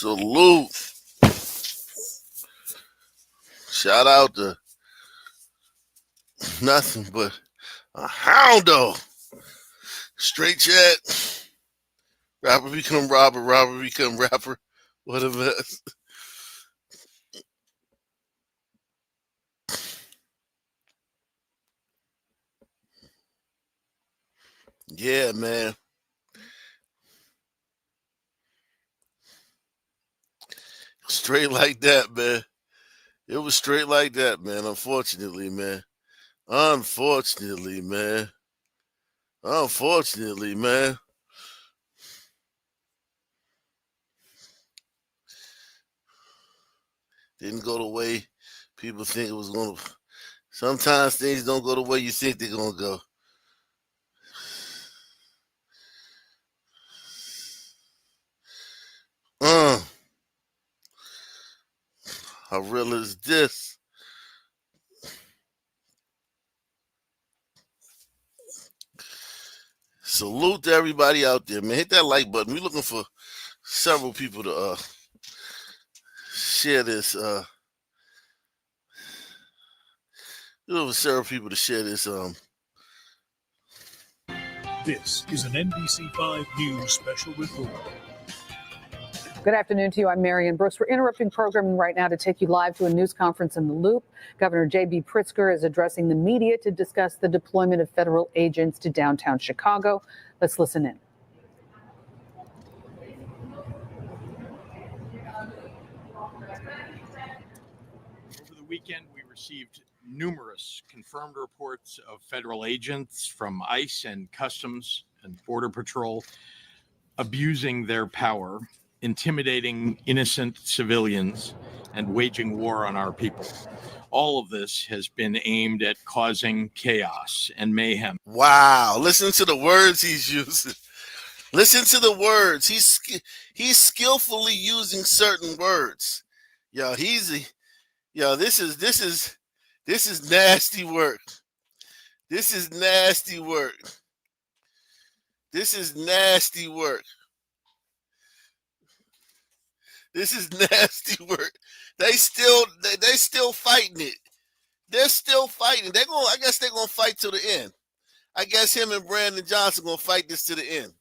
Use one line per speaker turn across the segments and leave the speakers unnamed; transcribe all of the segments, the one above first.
Salute. Shout out to nothing but a houndo. Straight chat. Rapper become robber, robber become rapper. What a mess. Yeah, man. Straight like that, man. It was straight like that, man. Unfortunately, man. Unfortunately, man. Didn't go the way people think it was going to. Sometimes things don't go the way you think they're going to go. How real is this? Salute to everybody out there, man. Hit that like button. We're looking for several people to share this. Looking for several people to share this.
This is an NBC5 News special report.
Good afternoon to you. I'm Marion Brooks. We're interrupting programming right now to take you live to a news conference in the Loop. Governor J.B. Pritzker is addressing the media to discuss the deployment of federal agents to downtown Chicago. Let's listen in.
Over the weekend, we received numerous confirmed reports of federal agents from ICE and Customs and Border Patrol abusing their power, intimidating innocent civilians, and waging war on our people. All of this has been aimed at causing chaos and mayhem.
Wow. Listen to the words he's using. Listen to the words. He's skillfully using certain words. This is nasty work. This is nasty work. This is nasty work. This is nasty work. They still fighting it. They're still fighting. I guess they're gonna fight to the end. I guess him and Brandon Johnson gonna fight this to the end.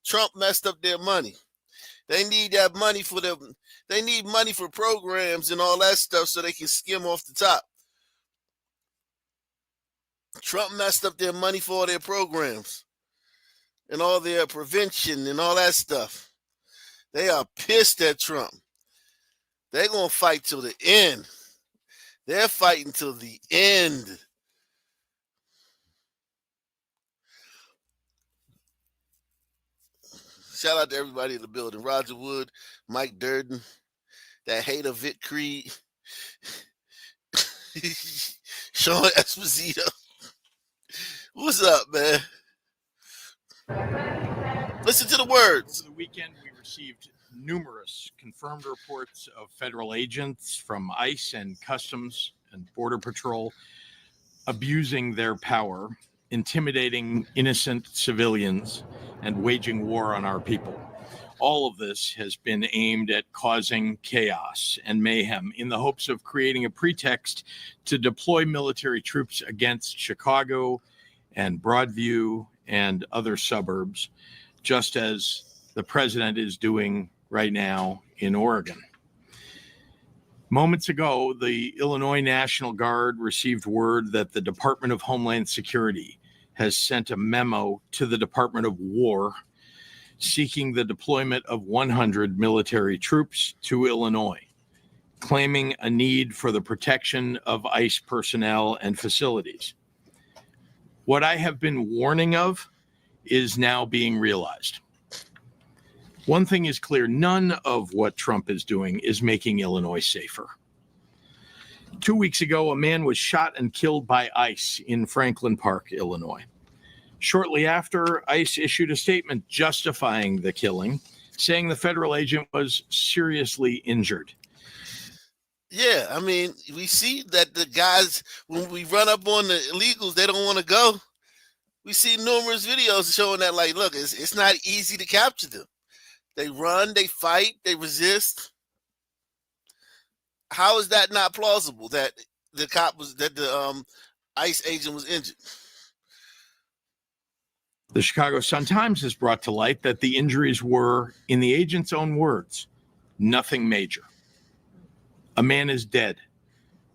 Trump messed up their money. They need that money for them. They need money for programs and all that stuff so they can skim off the top. Trump messed up their money for all their programs and all their prevention and all that stuff. They are pissed at Trump. They're going to fight till the end. They're fighting till the end. Shout out to everybody in the building. Roger Wood, Mike Durden, that hater Vic Creed, Sean Esposito. What's up, man? Listen to the words.
Over the weekend, we received numerous confirmed reports of federal agents from ICE and Customs and Border Patrol abusing their power, intimidating innocent civilians, and waging war on our people. All of this has been aimed at causing chaos and mayhem in the hopes of creating a pretext to deploy military troops against Chicago and Broadview and other suburbs, just as the president is doing right now in Oregon. Moments ago, the Illinois National Guard received word that the Department of Homeland Security has sent a memo to the Department of War seeking the deployment of 100 military troops to Illinois, claiming a need for the protection of ICE personnel and facilities. What I have been warning of is now being realized. One thing is clear, none of what Trump is doing is making Illinois safer. 2 weeks ago, a man was shot and killed by ICE in Franklin Park, Illinois. Shortly after, ICE issued a statement justifying the killing, saying the federal agent was seriously injured.
Yeah, I mean, we see that the guys, when we run up on the illegals, they don't want to go. We see numerous videos showing that, like, look, it's not easy to capture them. They run, they fight, they resist. How is that not plausible that the ICE agent was injured?
The Chicago Sun-Times has brought to light that the injuries were, in the agent's own words, nothing major. A man is dead.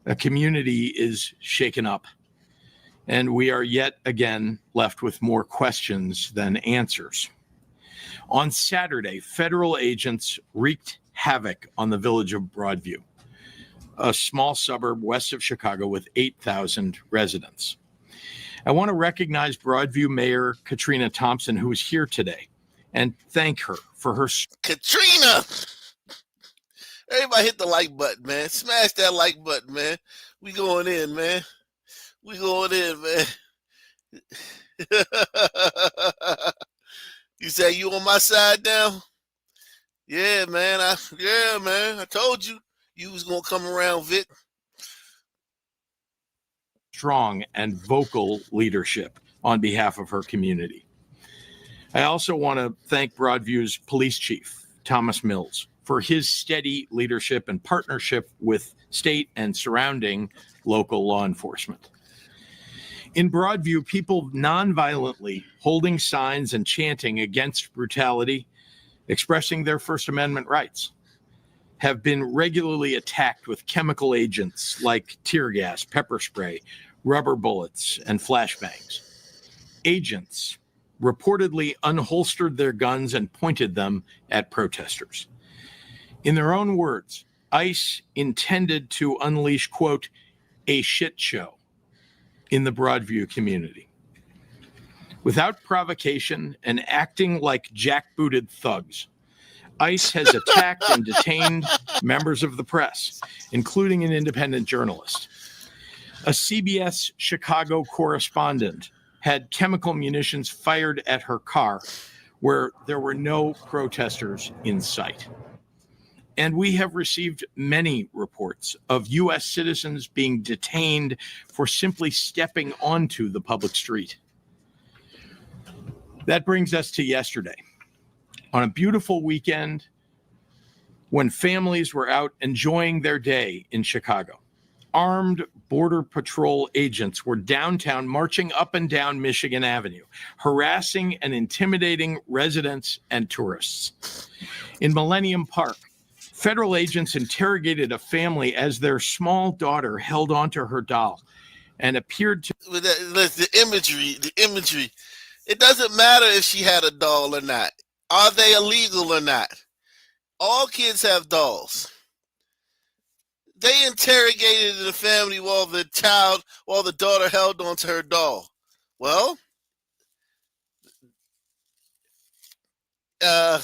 A community is shaken up. And we are yet again left with more questions than answers. On Saturday, federal agents wreaked havoc on the village of Broadview, a small suburb west of Chicago with 8,000 residents. I want to recognize Broadview Mayor Katrina Thompson, who is here today, and thank her for her.
Katrina! Everybody hit the like button, man. Smash that like button, man. We going in, man. We going in, man. You say you on my side now? Yeah, man. I told you was gonna come around, Vic.
Strong and vocal leadership on behalf of her community. I also want to thank Broadview's police chief, Thomas Mills, for his steady leadership and partnership with state and surrounding local law enforcement. In Broadview, people nonviolently holding signs and chanting against brutality, expressing their First Amendment rights, have been regularly attacked with chemical agents like tear gas, pepper spray, rubber bullets, and flashbangs. Agents reportedly unholstered their guns and pointed them at protesters. In their own words, ICE intended to unleash, quote, a shit show in the Broadview community. Without provocation and acting like jackbooted thugs, ICE has attacked and detained members of the press, including an independent journalist. A CBS Chicago correspondent had chemical munitions fired at her car where there were no protesters in sight. And we have received many reports of U.S. citizens being detained for simply stepping onto the public street. That brings us to yesterday. On a beautiful weekend when families were out enjoying their day in Chicago, armed Border Patrol agents were downtown marching up and down Michigan Avenue, harassing and intimidating residents and tourists. In Millennium Park, federal agents interrogated a family as their small daughter held onto her doll and appeared to...
The imagery. It doesn't matter if she had a doll or not. Are they illegal or not? All kids have dolls. They interrogated the family while the daughter held onto her doll. Well, the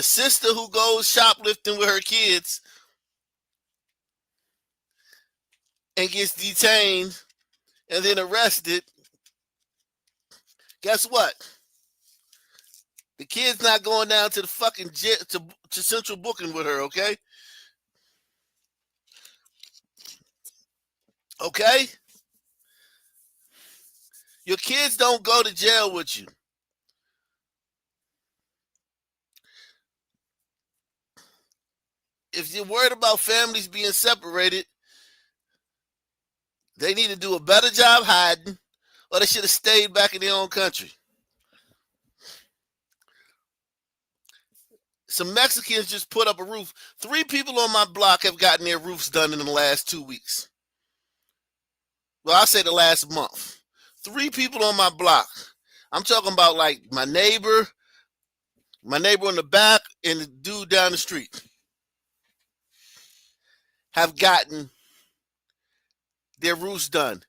sister who goes shoplifting with her kids and gets detained and then arrested, guess what? The kid's not going down to the fucking jet to central booking with her, okay? Okay? Your kids don't go to jail with you. If you're worried about families being separated, they need to do a better job hiding, or they should have stayed back in their own country. Some Mexicans just put up a roof. 3 people on my block have gotten their roofs done in the last 2 weeks. Well, I'll say the last month. 3 people on my block. I'm talking about like my neighbor in the back, and the dude down the street have gotten their roofs done.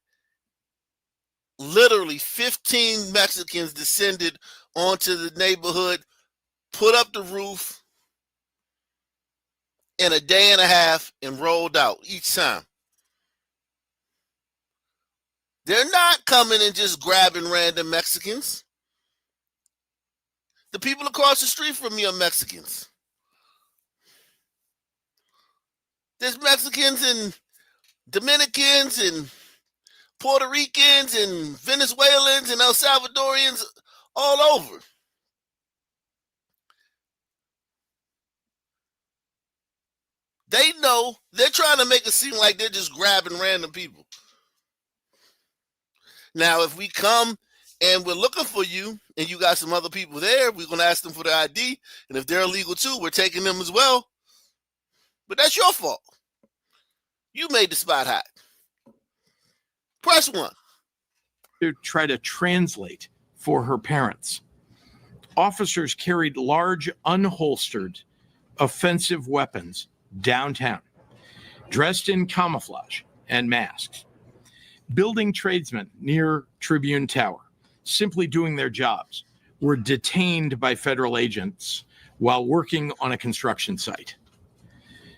Literally 15 Mexicans descended onto the neighborhood, put up the roof in a day and a half, and rolled out each time. They're not coming and just grabbing random Mexicans. The people across the street from me are Mexicans. There's Mexicans and Dominicans and Puerto Ricans and Venezuelans and El Salvadorians all over. They know they're trying to make it seem like they're just grabbing random people. Now, if we come and we're looking for you and you got some other people there, we're going to ask them for their ID. And if they're illegal too, we're taking them as well. But that's your fault. You made the spot hot. Press 1.
To try to translate for her parents. Officers carried large, unholstered, offensive weapons downtown, dressed in camouflage and masks. Building tradesmen near Tribune Tower, simply doing their jobs, were detained by federal agents while working on a construction site.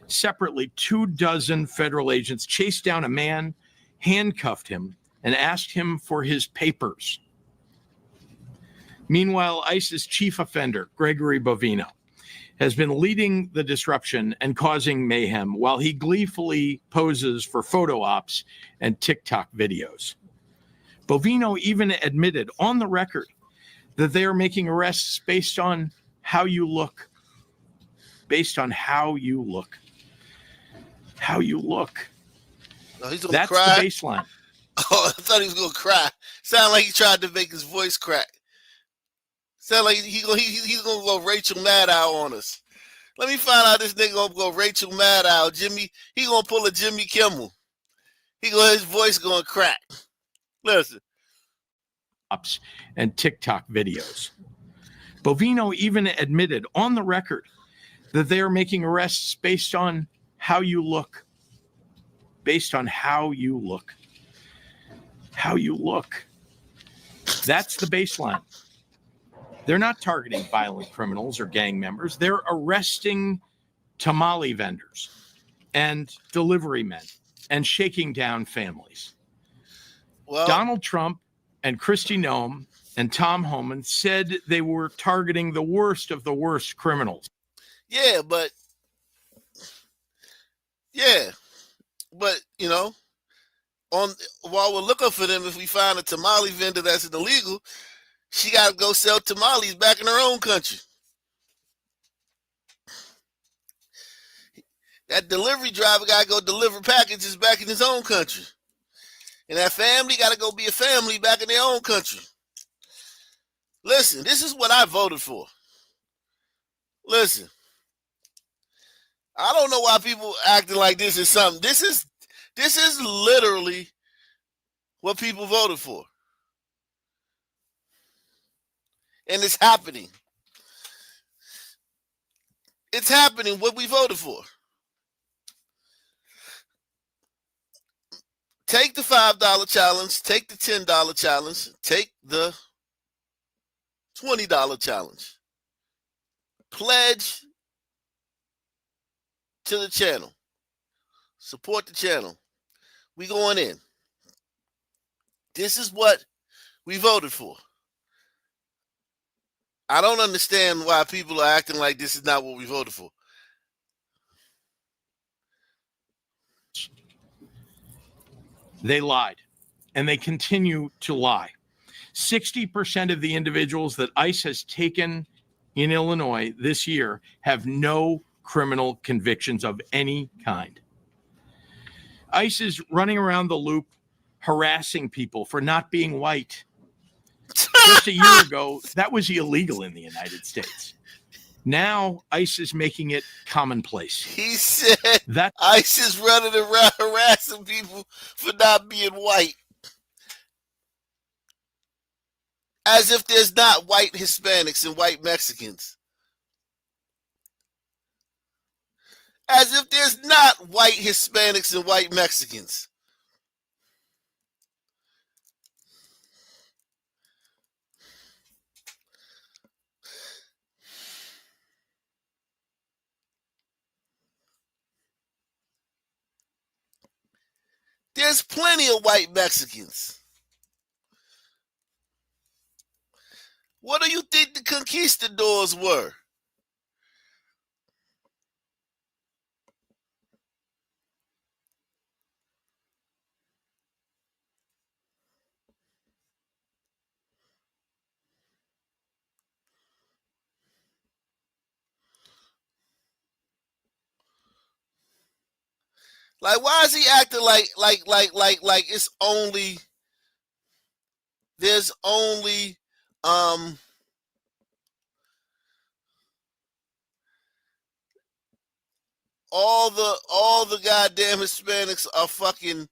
Separately, 24 federal agents chased down a man, handcuffed him, and asked him for his papers. Meanwhile, ICE's chief offender, Gregory Bovino, has been leading the disruption and causing mayhem while he gleefully poses for photo ops and TikTok videos. Bovino even admitted on the record that they are making arrests based on how you look. Based on how you look. How you look.
Oh, he's gonna
That's
cry.
the baseline.
Oh, I thought he was gonna cry. Sound like he tried to make his voice crack. Sound like he's gonna go Rachel Maddow on us. Let me find out this nigga gonna go Rachel Maddow. Jimmy, he gonna pull a Jimmy Kimmel. His voice gonna crack. Listen.
Ops and TikTok videos. Bovino even admitted on the record that they are making arrests based on how you look. Based on how you look. How you look. That's the baseline. They're not targeting violent criminals or gang members. They're arresting tamale vendors and delivery men and shaking down families.
Well,
Donald Trump and Kristi Noem and Tom Homan said they were targeting the worst of the worst criminals.
Yeah, but you know, while we're looking for them, if we find a tamale vendor that's illegal, she got to go sell tamales back in her own country. That delivery driver got to go deliver packages back in his own country. And that family got to go be a family back in their own country. Listen, this is what I voted for. Listen, I don't know why people acting like this is something. This is literally what people voted for. And it's happening. It's happening what we voted for. Take the $5 challenge, take the $10 challenge, take the $20 challenge. Pledge to the channel. Support the channel. We going in. This is what we voted for. I don't understand why people are acting like this is not what we voted for.
They lied, and they continue to lie. 60% of the individuals that ICE has taken in Illinois this year have no criminal convictions of any kind. ICE is running around the loop harassing people for not being white. Just a year ago, that was illegal in the United States. Now, ICE is making it commonplace.
He said
that
ICE is running around harassing people for not being white. As if there's not white Hispanics and white Mexicans. As if there's not white Hispanics and white Mexicans. There's plenty of white Mexicans. What do you think the conquistadors were? Like, why is he acting like it's only there's only all the goddamn Hispanics are fucking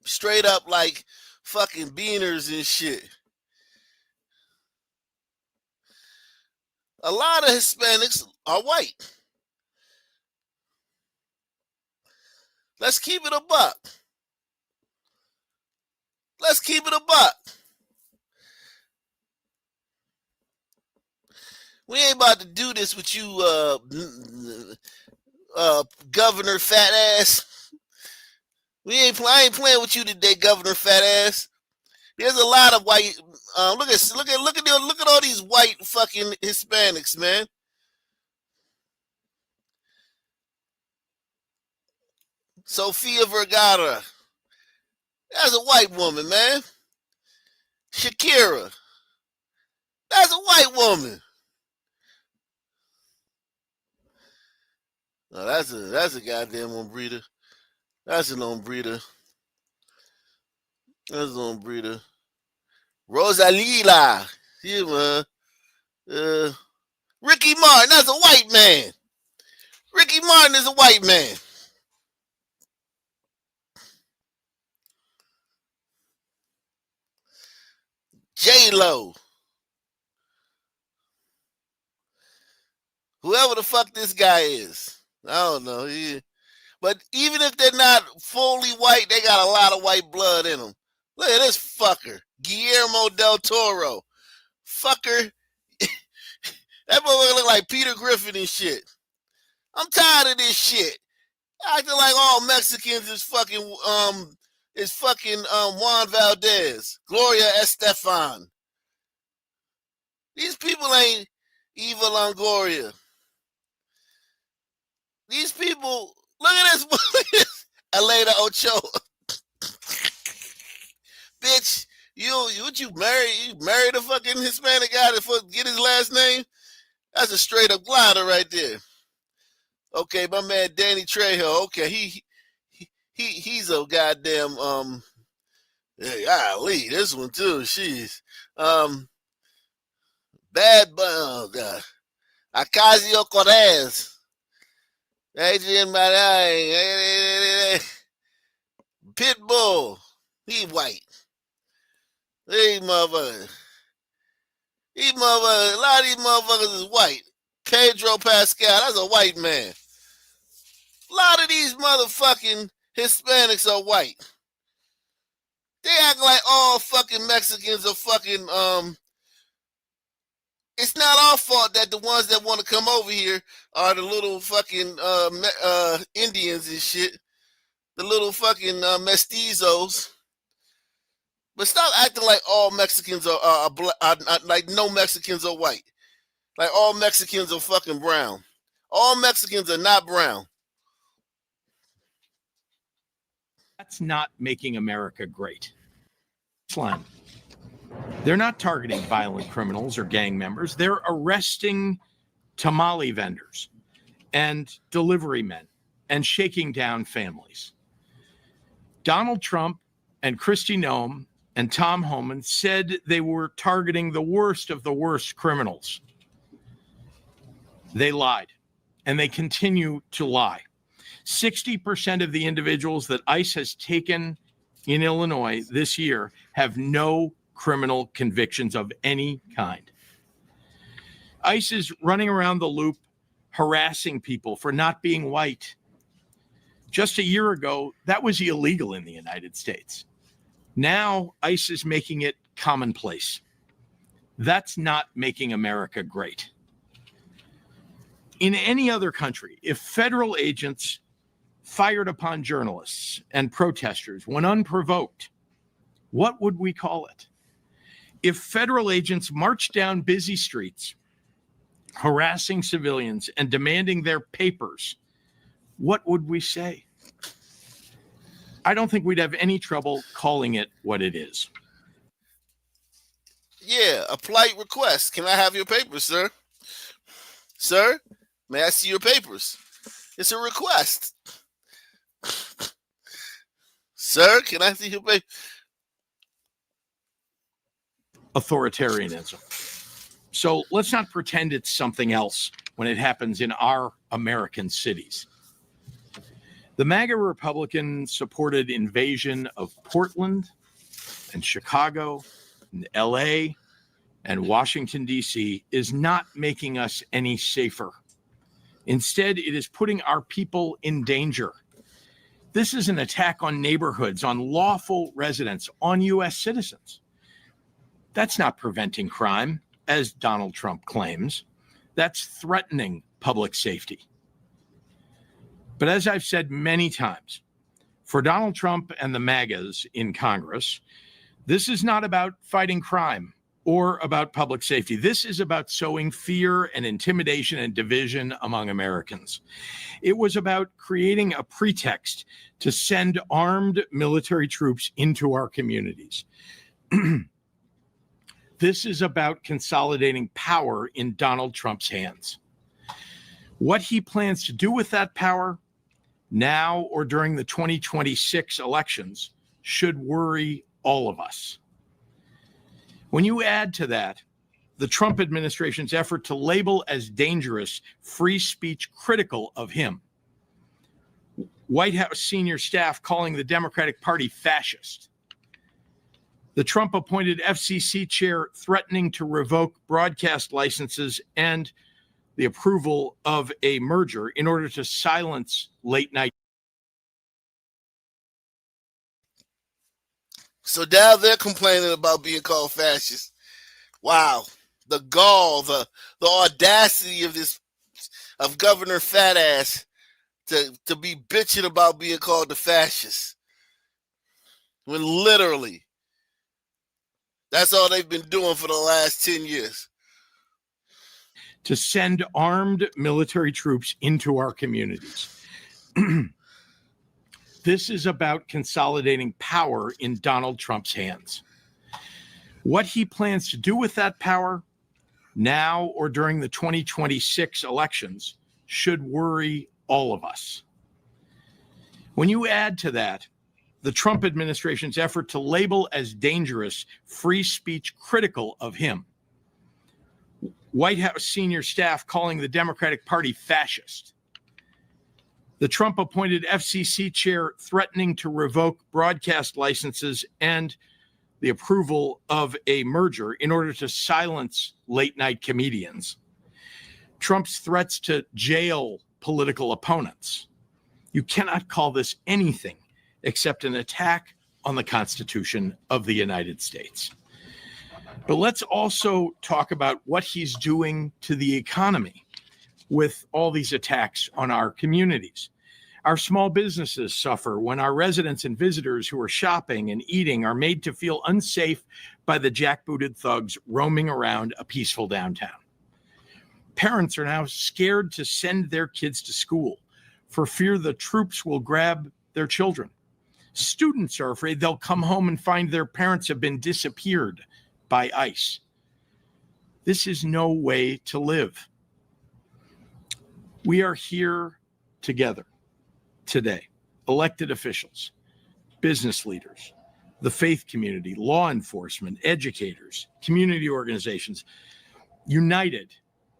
straight up like fucking beaners and shit. A lot of Hispanics are white. Let's keep it a buck. Let's keep it a buck. We ain't about to do this with you, Governor Fat Ass. I ain't playing with you today, Governor Fat Ass. There's a lot of white. Look at all these white fucking Hispanics, man. Sofia Vergara. That's a white woman, man. Shakira. That's a white woman. No, that's a goddamn hombrita. That's an hombrita. That's an hombrita. Rosalila. Yeah, man. Ricky Martin. That's a white man. Ricky Martin is a white man. J-Lo. Whoever the fuck this guy is. I don't know. But even if they're not fully white, they got a lot of white blood in them. Look at this fucker. Guillermo del Toro. Fucker. That motherfucker look like Peter Griffin and shit. I'm tired of this shit. Acting like all Mexicans is fucking Juan Valdez, Gloria Estefan. These people ain't Eva Longoria. These people, look at this, Elena Ochoa. Bitch, you married a fucking Hispanic guy to get his last name? That's a straight up glider right there. Okay, my man Danny Trejo. Okay, he's a goddamn golly, this one too. She's bad, but oh god, Ocasio Cortez. Adrian Marai, Pitbull, he white. These motherfuckers. A lot of these motherfuckers is white. Pedro Pascal, that's a white man. A lot of these motherfucking Hispanics are white. They act like all fucking Mexicans are fucking, it's not our fault that the ones that want to come over here are the little fucking Indians and shit. The little fucking mestizos. But stop acting like all Mexicans are like no Mexicans are white. Like all Mexicans are fucking brown. All Mexicans are not brown.
That's not making America great. They're not targeting violent criminals or gang members. They're arresting tamale vendors and delivery men and shaking down families. Donald Trump and Kristi Noem and Tom Homan said they were targeting the worst of the worst criminals. They lied, and they continue to lie. 60% of the individuals that ICE has taken in Illinois this year have no criminal convictions of any kind. ICE is running around the loop harassing people for not being white. Just a year ago, that was illegal in the United States. Now, ICE is making it commonplace. That's not making America great. In any other country, if federal agents fired upon journalists and protesters when unprovoked, what would we call it? If federal agents marched down busy streets, harassing civilians and demanding their papers, what would we say? I don't think we'd have any trouble calling it what it is.
Yeah, a polite request. Can I have your papers, sir? Sir, may I see your papers? It's a request. Sir, can I see your papers?
Authoritarianism. So let's not pretend it's something else when it happens in our American cities. The MAGA Republican supported invasion of Portland and Chicago and LA and Washington, D.C. is not making us any safer. Instead, it is putting our people in danger. This is an attack on neighborhoods, on lawful residents, on U.S. citizens. That's not preventing crime, as Donald Trump claims. That's threatening public safety. But as I've said many times, for Donald Trump and the MAGAs in Congress, this is not about fighting crime or about public safety. This is about sowing fear and intimidation and division among Americans. It was about creating a pretext to send armed military troops into our communities. This is about consolidating power in Donald Trump's hands. What he plans to do with that power, now or during the 2026 elections, should worry all of us. When you add to that the Trump administration's effort to label as dangerous free speech critical of him, White House senior staff calling the Democratic Party fascist, the Trump-appointed FCC chair threatening to revoke broadcast licenses and the approval of a merger in order to silence late-night.
So now they're complaining about being called fascist. Wow. The gall, the audacity of Governor Fat Ass to be bitching about being called the fascist. When literally, that's all they've been doing for the last 10 years.
To send armed military troops into our communities. This is about consolidating power in Donald Trump's hands. What he plans to do with that power, now or during the 2026 elections, should worry all of us. When you add to that the Trump administration's effort to label as dangerous free speech critical of him, White House senior staff calling the Democratic Party fascist, the Trump-appointed FCC chair threatening to revoke broadcast licenses and the approval of a merger in order to silence late-night comedians, Trump's threats to jail political opponents. You cannot call this anything except an attack on the Constitution of the United States. But let's also talk about what he's doing to the economy with all these attacks on our communities. Our small businesses suffer when our residents and visitors who are shopping and eating are made to feel unsafe by the jackbooted thugs roaming around a peaceful downtown. Parents are now scared to send their kids to school for fear the troops will grab their children. Students are afraid they'll come home and find their parents have been disappeared by ICE. This is no way to live. We are here together today, elected officials, business leaders, the faith community, law enforcement, educators, community organizations, united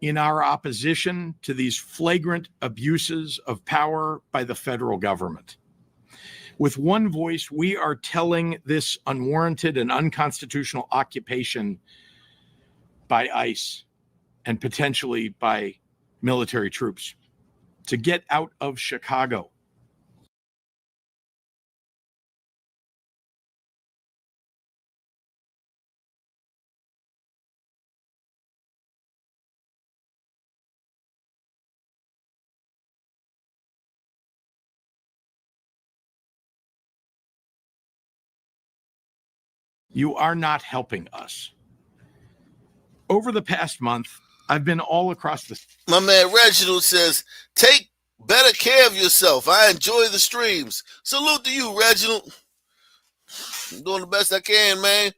in our opposition to these flagrant abuses of power by the federal government. With one voice, we are telling this unwarranted and unconstitutional occupation by ICE and potentially by military troops to get out of Chicago. You are not helping us. Over the past month, I've been all across the...
My man Reginald says, take better care of yourself. I enjoy the streams. Salute to you, Reginald. I'm doing the best I can, man.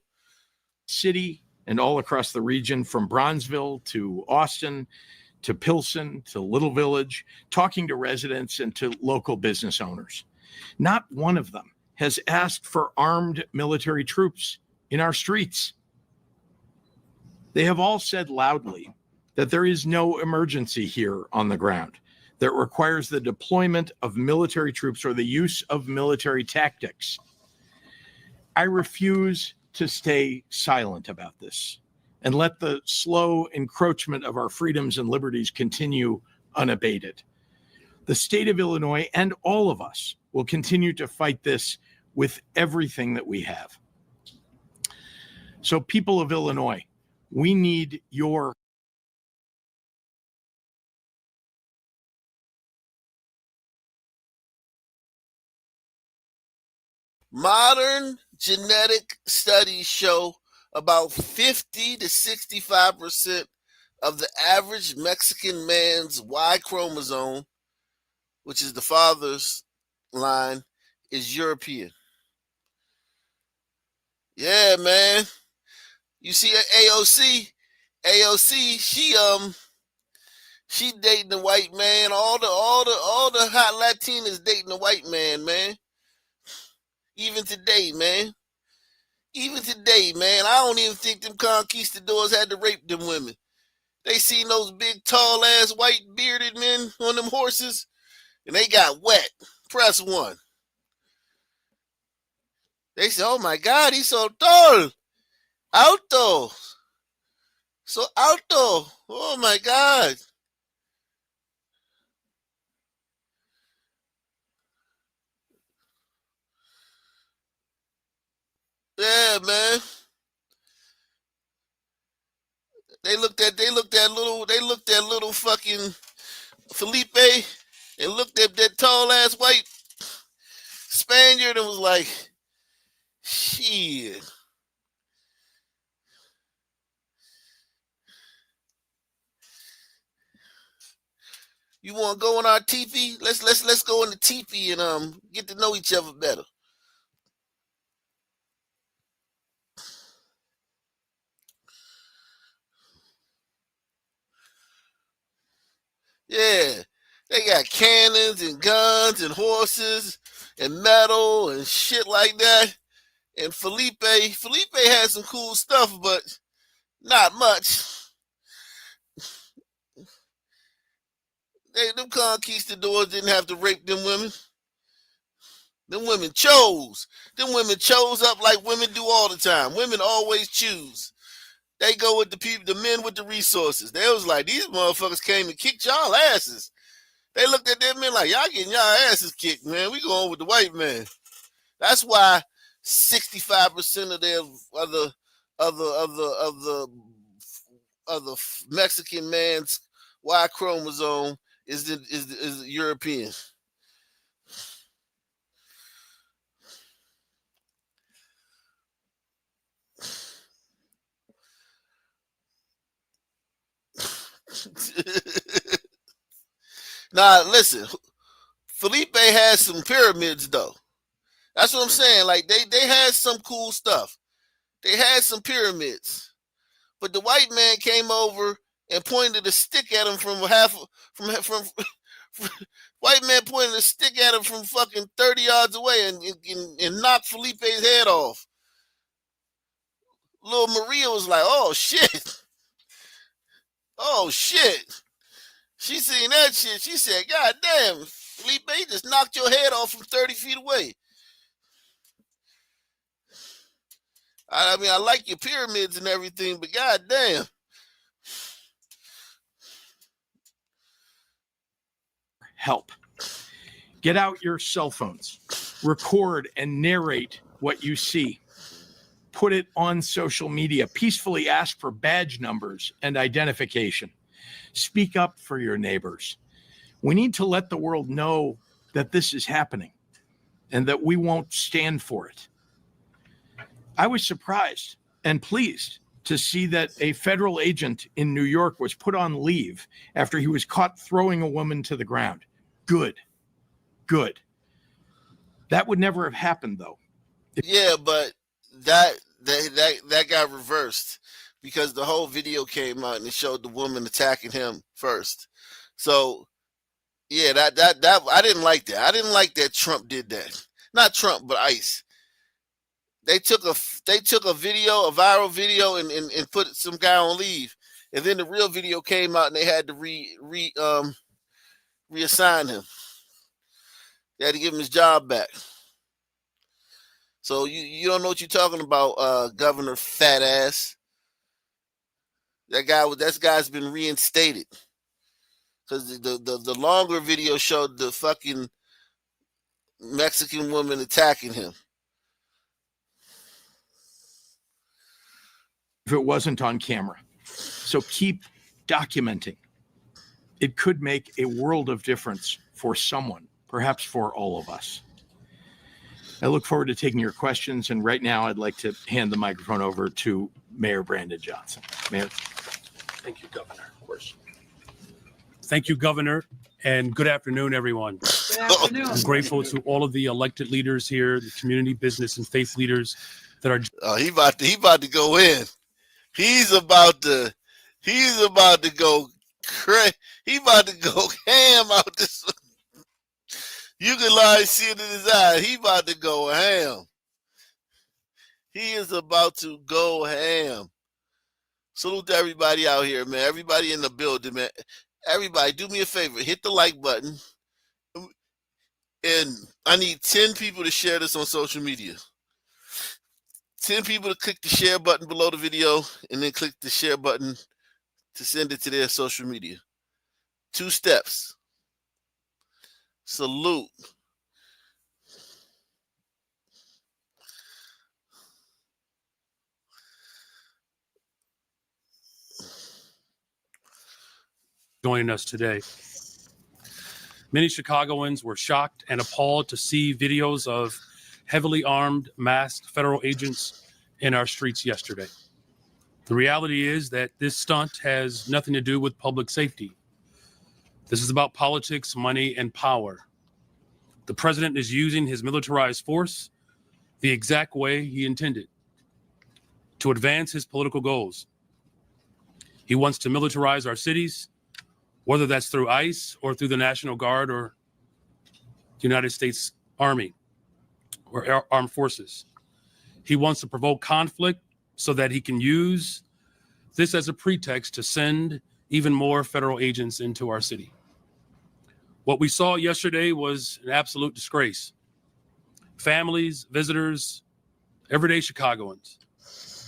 City and all across the region, from Bronzeville to Austin to Pilsen to Little Village, talking to residents and to local business owners. Not one of them has asked for armed military troops in our streets. They have all said loudly that there is no emergency here on the ground that requires the deployment of military troops or the use of military tactics. I refuse to stay silent about this and let the slow encroachment of our freedoms and liberties continue unabated. The state of Illinois and all of us will continue to fight this with everything that we have. So, people of Illinois, we need your
modern genetic studies show about 50 to 65% of the average Mexican man's Y chromosome, which is the father's line, is European. Yeah, man. You see AOC, she dating the white man. All the hot Latinas dating the white man, man. Even today, man. I don't even think them conquistadors had to rape them women. They seen those big, tall ass, white bearded men on them horses, and they got wet. Press one. They said, "Oh my God, he's so tall, alto, so alto. Oh my God." Yeah, man. They looked at little fucking Felipe and looked at that tall ass white Spaniard and was like, shit. You want to go on our teepee? Let's go in the teepee and get to know each other better. Yeah, they got cannons and guns and horses and metal and shit like that. And Felipe had some cool stuff, but not much. Them conquistadors didn't have to rape them women. Them women chose. Them women chose up like women do all the time. Women always choose. They go with the men with the resources. They was like, these motherfuckers came and kicked y'all asses. They looked at them men like, y'all getting y'all asses kicked, man. We going with the white man. That's why 65% of their other Mexican man's Y chromosome is European. Now, listen, Felipe has some pyramids, though. That's what I'm saying. Like, they had some cool stuff. They had some pyramids. But the white man came over and pointed a stick at him from white man pointed a stick at him from fucking 30 yards away and knocked Felipe's head off. Little Maria was like, oh, shit. Oh, shit. She seen that shit. She said, God damn, Felipe, he just knocked your head off from 30 feet away. I mean, I like your pyramids and everything, but God damn.
help. Get out your cell phones, record and narrate what you see. Put it on social media. Peacefully ask for badge numbers and identification. Speak up for your neighbors. We need to let the world know that this is happening and that we won't stand for it. I was surprised and pleased to see that a federal agent in New York was put on leave after he was caught throwing a woman to the ground. Good. That would never have happened, though.
Yeah, but that got reversed because the whole video came out and it showed the woman attacking him first. So yeah, that I didn't like that. I didn't like that Trump did that. Not Trump, but ICE. They took a video, a viral video, and put some guy on leave, and then the real video came out and they had to reassign him. They had to give him his job back. So you don't know what you're talking about, Governor Fat Ass. That guy's been reinstated because the longer video showed the fucking Mexican woman attacking him.
If it wasn't on camera. So keep documenting. It could make a world of difference for someone, perhaps for all of us. I look forward to taking your questions. And right now, I'd like to hand the microphone over to Mayor Brandon Johnson. Mayor.
Thank you, Governor. Of course. Thank you, Governor, and good afternoon, everyone.
Good afternoon.
I'm grateful to all of the elected leaders here, the community, business, and faith leaders that are.
He about to go in. He's about to go he about to go ham out this. You can lie, see it in his eye. He about to go ham. He is about to go ham. Salute to everybody out here, man. Everybody in the building, man. Everybody, do me a favor. Hit the like button. And I need 10 people to share this on social media. 10 people to click the share button below the video and then click the share button to send it to their social media. 2 steps. Salute.
Joining us today. Many Chicagoans were shocked and appalled to see videos of heavily armed, masked federal agents in our streets yesterday. The reality is that this stunt has nothing to do with public safety. This is about politics, money, and power. The president is using his militarized force the exact way he intended to advance his political goals. He wants to militarize our cities, whether that's through ICE or through the National Guard or the United States Army or armed forces. He wants to provoke conflict so that he can use this as a pretext to send even more federal agents into our city. What we saw yesterday was an absolute disgrace. Families, visitors, everyday Chicagoans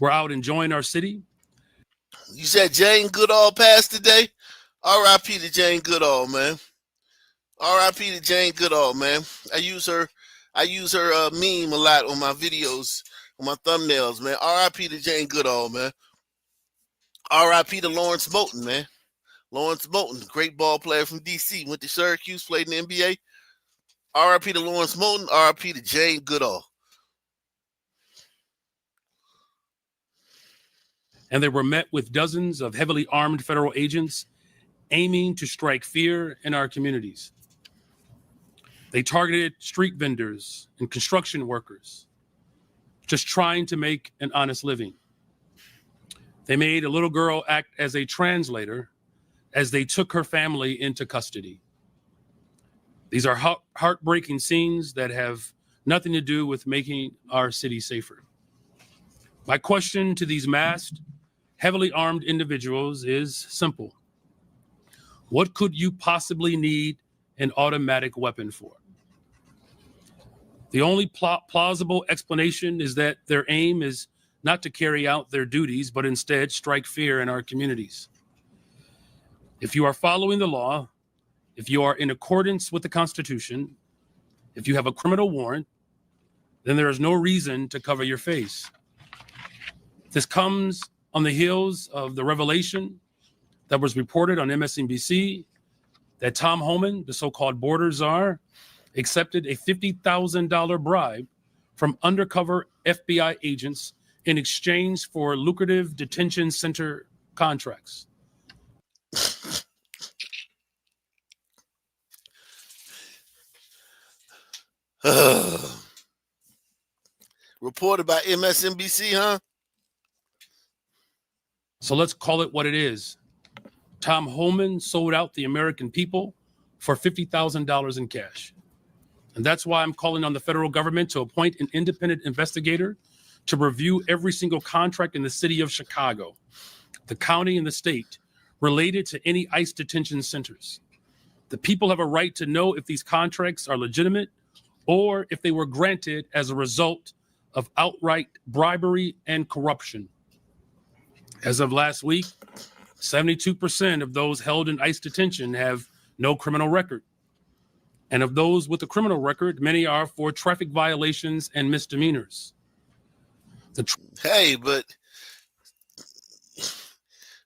were out enjoying our city.
You said Jane Goodall passed today? R.I.P. to Jane Goodall, man. R.I.P. to Jane Goodall, man. I use her meme a lot on my videos, on my thumbnails, man. R.I.P. to Jane Goodall, man. R.I.P. to Lawrence Moulton, man. Lawrence Moulton, great ball player from D.C. Went to Syracuse, played in the NBA. R.I.P. to Lawrence Moulton. R.I.P. to Jane Goodall.
And they were met with dozens of heavily armed federal agents aiming to strike fear in our communities. They targeted street vendors and construction workers, just trying to make an honest living. They made a little girl act as a translator as they took her family into custody. These are heartbreaking scenes that have nothing to do with making our city safer. My question to these masked, heavily armed individuals is simple. What could you possibly need an automatic weapon for? The only plausible explanation is that their aim is not to carry out their duties, but instead strike fear in our communities. If you are following the law, if you are in accordance with the Constitution, if you have a criminal warrant, then there is no reason to cover your face. This comes on the heels of the revelation that was reported on MSNBC that Tom Homan, the so-called border czar, accepted a $50,000 bribe from undercover FBI agents in exchange for lucrative detention center contracts.
Reported by MSNBC, huh?
So let's call it what it is. Tom Homan sold out the American people for $50,000 in cash. And that's why I'm calling on the federal government to appoint an independent investigator to review every single contract in the city of Chicago, the county, and the state related to any ICE detention centers. The people have a right to know if these contracts are legitimate or if they were granted as a result of outright bribery and corruption. As of last week, 72% of those held in ICE detention have no criminal record. And of those with a criminal record, many are for traffic violations and misdemeanors.
Hey, but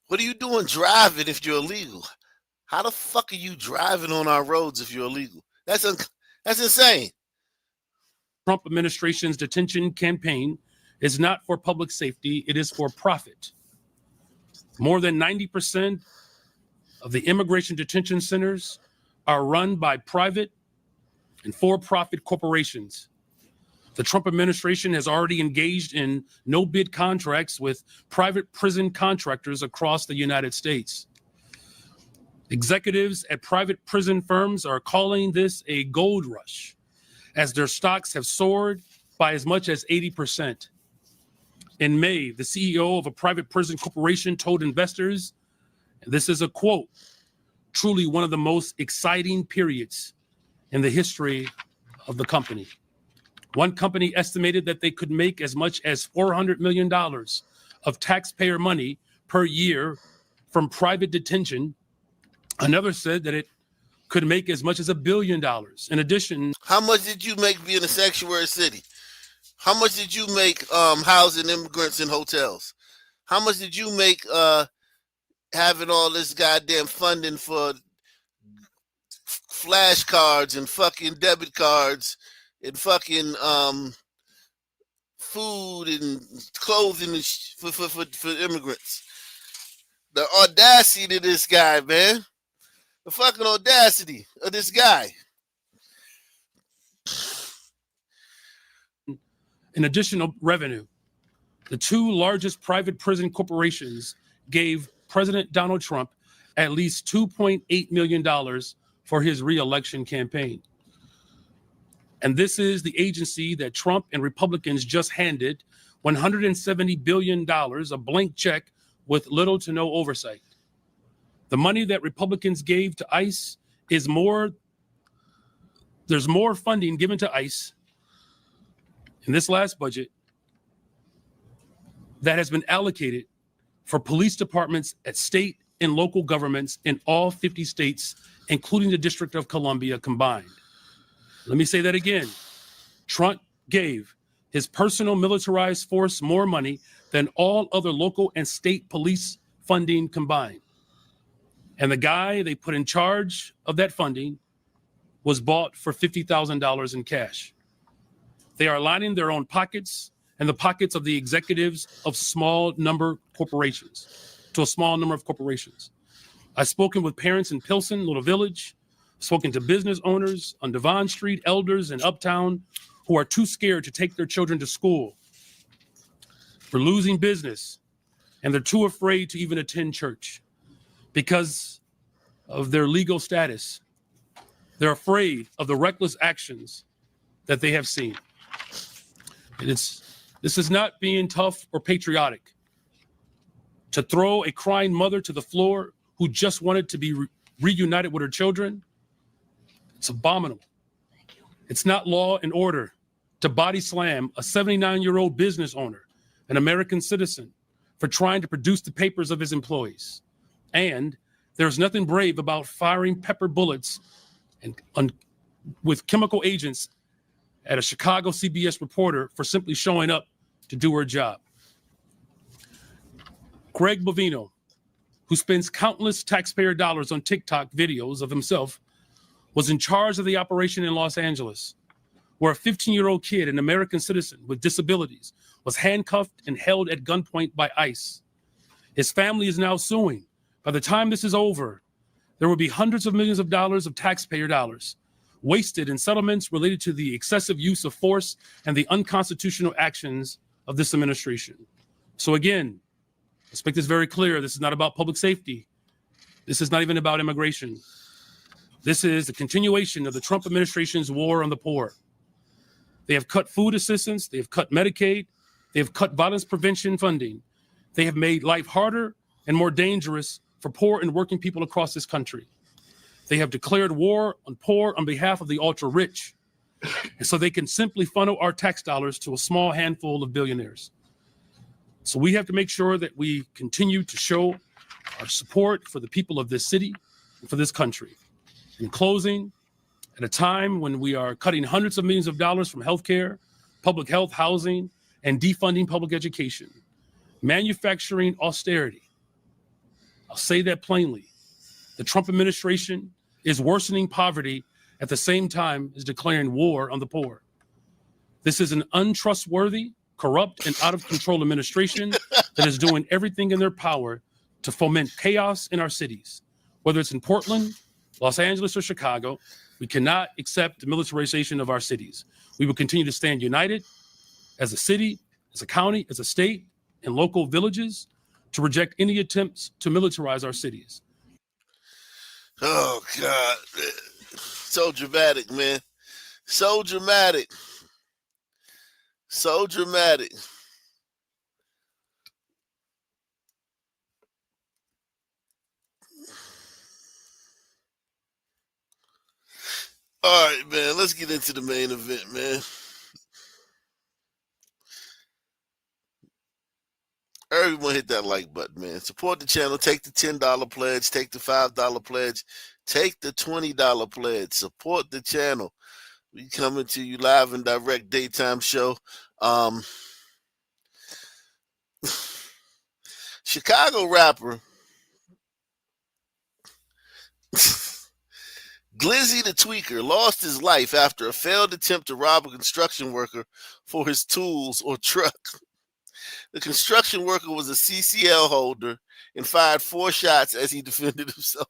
what are you doing driving if you're illegal? How the fuck are you driving on our roads if you're illegal? That's insane.
Trump administration's detention campaign is not for public safety, it is for profit. More than 90% of the immigration detention centers are run by private and for-profit corporations. The Trump administration has already engaged in no-bid contracts with private prison contractors across the United States. Executives at private prison firms are calling this a gold rush, as their stocks have soared by as much as 80%. In May, the CEO of a private prison corporation told investors, and this is a quote, "Truly one of the most exciting periods in the history of the company." One company estimated that they could make as much as $400 million of taxpayer money per year from private detention. Another said that it could make as much as $1 billion. In addition,
how much did you make being a sanctuary city? How much did you make housing immigrants in hotels? How much did you make having all this goddamn funding for flashcards and fucking debit cards and fucking food and clothing and for immigrants? The audacity of this guy, man. The fucking audacity of this guy.
in additional revenue, the two largest private prison corporations gave President Donald Trump at least $2.8 million for his re-election campaign. And this is the agency that Trump and Republicans just handed $170 billion, a blank check with little to no oversight. The money that Republicans gave to ICE is there's more funding given to ICE in this last budget that has been allocated for police departments at state and local governments in all 50 states, including the District of Columbia combined. Let me say that again. Trump gave his personal militarized force more money than all other local and state police funding combined. And the guy they put in charge of that funding was bought for $50,000 in cash. They are lining their own pockets and the pockets of the executives of a small number of corporations. I've spoken with parents in Pilsen, Little Village, spoken to business owners on Devon Street, elders in Uptown who are too scared to take their children to school. They're losing business and they're too afraid to even attend church because of their legal status. They're afraid of the reckless actions that they have seen. This is not being tough or patriotic. To throw a crying mother to the floor who just wanted to be reunited with her children, it's abominable. It's not law and order to body slam a 79-year-old business owner, an American citizen, for trying to produce the papers of his employees. And there's nothing brave about firing pepper bullets with chemical agents at a Chicago CBS reporter for simply showing up to do her job. Greg Bovino, who spends countless taxpayer dollars on TikTok videos of himself, was in charge of the operation in Los Angeles, where a 15-year-old kid, an American citizen with disabilities, was handcuffed and held at gunpoint by ICE. His family is now suing. By the time this is over, there will be hundreds of millions of dollars of taxpayer dollars wasted in settlements related to the excessive use of force and the unconstitutional actions of this administration. So again, Let's make this very clear. This is not about public safety. This is not even about immigration. This is the continuation of the Trump administration's war on the poor. They have cut food assistance. They have cut Medicaid. They have cut violence prevention funding. They have made life harder and more dangerous for poor and working people across this country. They have declared war on poor on behalf of the ultra-rich. And so they can simply funnel our tax dollars to a small handful of billionaires. So we have to make sure that we continue to show our support for the people of this city and for this country. In closing, at a time when we are cutting hundreds of millions of dollars from healthcare, public health, housing, and defunding public education, manufacturing austerity, I'll say that plainly, the Trump administration is worsening poverty at the same time as declaring war on the poor. This is an untrustworthy, corrupt, and out of control administration that is doing everything in their power to foment chaos in our cities. Whether it's in Portland, Los Angeles, or Chicago, we cannot accept the militarization of our cities. We will continue to stand united as a city, as a county, as a state, and local villages to reject any attempts to militarize our cities.
Oh, God. So dramatic, man. So dramatic. So dramatic. All right, man. Let's get into the main event, man. Everyone hit that like button, man. Support the channel. Take the $10 pledge. Take the $5 pledge. Take the $20 pledge. Support the channel. We coming to you live and direct daytime show. Chicago rapper Glizzy the Tweaker lost his life after a failed attempt to rob a construction worker for his tools or truck. The construction worker was a CCL holder and fired 4 shots as he defended himself.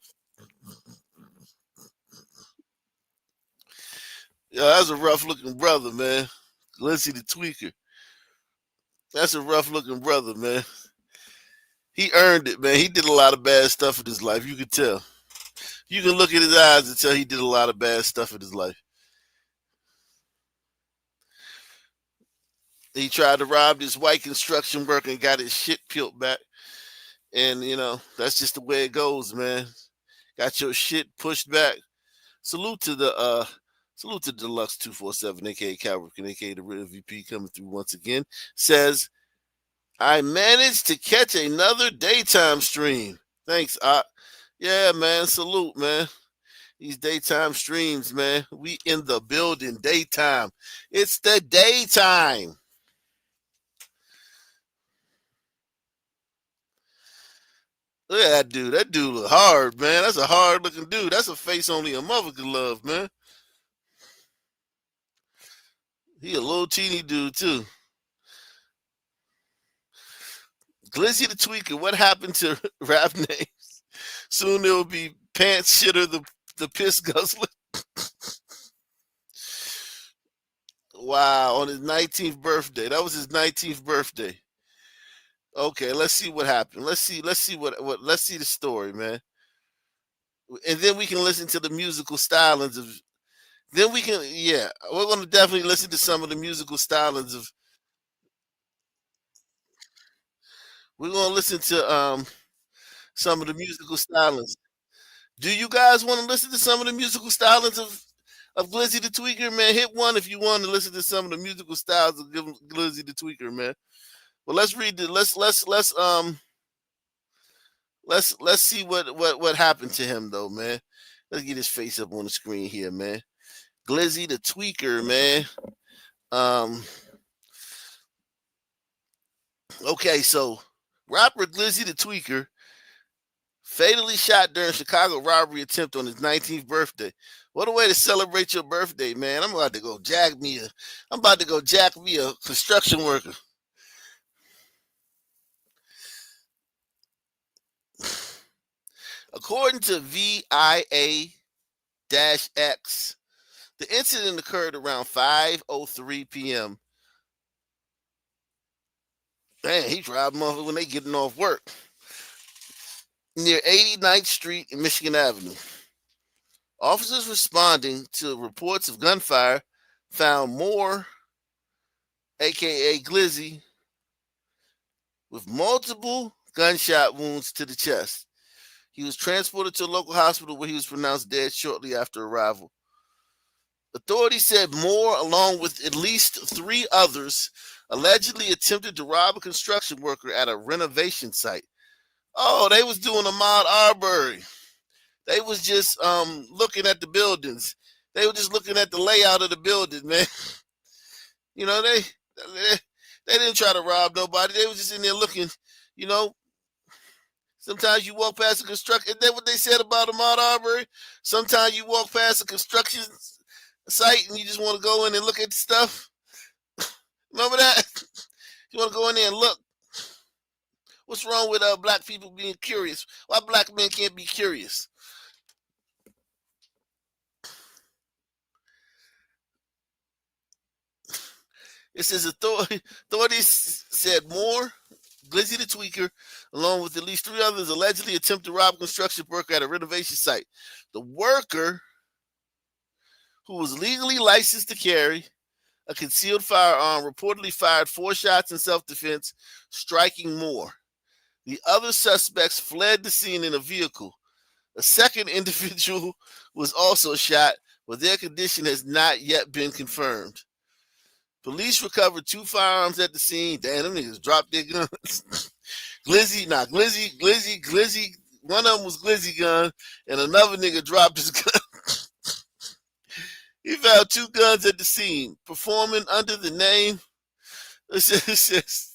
Yo, that's a rough-looking brother, man. Glizzy the Tweaker. That's a rough-looking brother, man. He earned it, man. He did a lot of bad stuff in his life. You could tell. You can look at his eyes and tell he did a lot of bad stuff in his life. He tried to rob this white construction worker and got his shit peeled back. And, you know, that's just the way it goes, man. Got your shit pushed back. Salute to Deluxe 247, aka Calrican, aka the Real VP, coming through once again. Says, I managed to catch another daytime stream. Thanks, yeah, man. Salute, man. These daytime streams, man. We in the building, daytime. It's the daytime. Look at that dude. That dude look hard, man. That's a hard-looking dude. That's a face only a mother could love, man. He a little teeny dude, too. Glizzy the Tweaker, what happened to rap names? Soon there will be Pants Shitter the Piss Guzzler. Wow, on his 19th birthday. That was his 19th birthday. Okay, let's see what happened. Let's see let's see the story, man. And then we can listen to the musical stylings of we're gonna definitely listen to some of the musical stylings of we're gonna listen to some of the musical stylings. Do you guys want to listen to some of the musical stylings of Glizzy the Tweaker, man? Hit one if you want to listen to some of the musical styles of Glizzy the Tweaker, man. Well, let's read the let's see what happened to him though, man. Let's get his face up on the screen here, man. Glizzy the Tweaker, man. Okay, so rapper Glizzy the Tweaker fatally shot during Chicago robbery attempt on his 19th birthday. What a way to celebrate your birthday, man. I'm about to go jack me a construction worker. According to VIA-X, the incident occurred around 5:03 p.m. Man, he driving off when they getting off work. Near 89th Street and Michigan Avenue. Officers responding to reports of gunfire found Moore, aka Glizzy, with multiple gunshot wounds to the chest. He was transported to a local hospital where he was pronounced dead shortly after arrival. Authorities said Moore, along with at least 3 others, allegedly attempted to rob a construction worker at a renovation site. Oh, they was doing a Ahmaud Arbery. They was just looking at the buildings. They were just looking at the layout of the building, man. You know, they didn't try to rob nobody. They was just in there looking, you know. Sometimes you walk past a construction. Isn't that what they said about Ahmaud Arbery? Sometimes you walk past a construction site and you just want to go in and look at the stuff. Remember that? You want to go in there and look. What's wrong with black people being curious? Why black men can't be curious? It says authorities said Moore, Glizzy the Tweaker, along with at least 3 others, allegedly attempted to rob a construction worker at a renovation site. The worker, who was legally licensed to carry a concealed firearm, reportedly fired 4 shots in self-defense, striking Moore. The other suspects fled the scene in a vehicle. A second individual was also shot, but their condition has not yet been confirmed. Police recovered 2 firearms at the scene. Damn, them niggas dropped their guns. Glizzy. One of them was Glizzy gun, and another nigga dropped his gun. He found 2 guns at the scene, performing under the name. It says.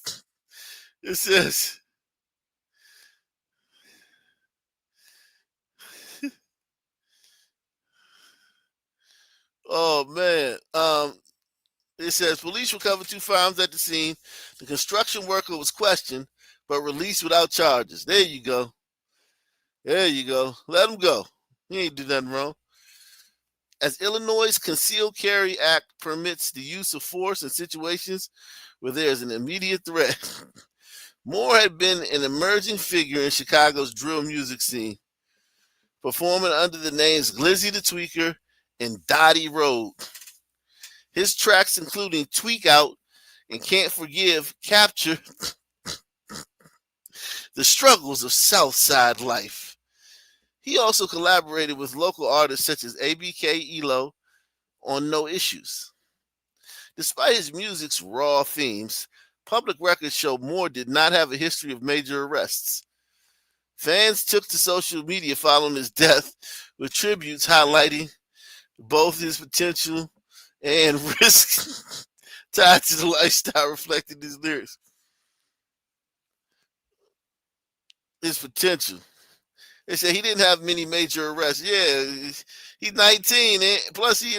Oh man. It says police recovered 2 firearms at the scene. The construction worker was questioned, but released without charges. There you go. Let him go. He ain't do nothing wrong. As Illinois' Concealed Carry Act permits the use of force in situations where there is an immediate threat, Moore had been an emerging figure in Chicago's drill music scene, performing under the names Glizzy the Tweaker and Dottie Road. His tracks, including Tweak Out and Can't Forgive, capture the struggles of Southside life. He also collaborated with local artists such as ABK Elo on No Issues. Despite his music's raw themes, public records show Moore did not have a history of major arrests. Fans took to social media following his death with tributes highlighting both his potential and risk tied to the lifestyle reflected in his lyrics. His potential. They said he didn't have many major arrests. Yeah, he's 19, plus he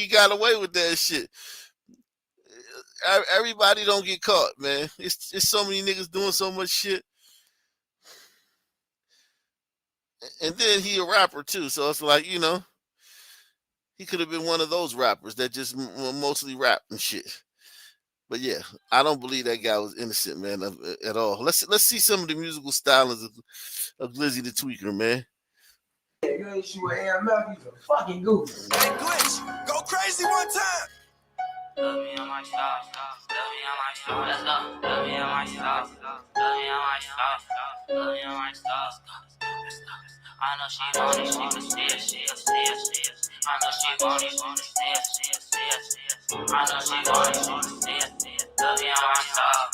got away with that shit. Everybody don't get caught, man. It's so many niggas doing so much shit. And then he a rapper too, so it's like, you know, he could have been one of those rappers that just mostly rap and shit. But yeah, I don't believe that guy was innocent, man, at all. Let's see some of the musical stylings of Glizzy the Tweaker, man.
You ain't shoot AMF, he's a fucking goose.
Hey, Glitch, go crazy one time.
Love me on my stuff, love me on my stuff, let's go. Love me on my stuff, love me on my stuff, love me on my stuff. I know she want it, she can steal. I know she want it, she can steal. I know she want it, she can steal. Love me on my stuff.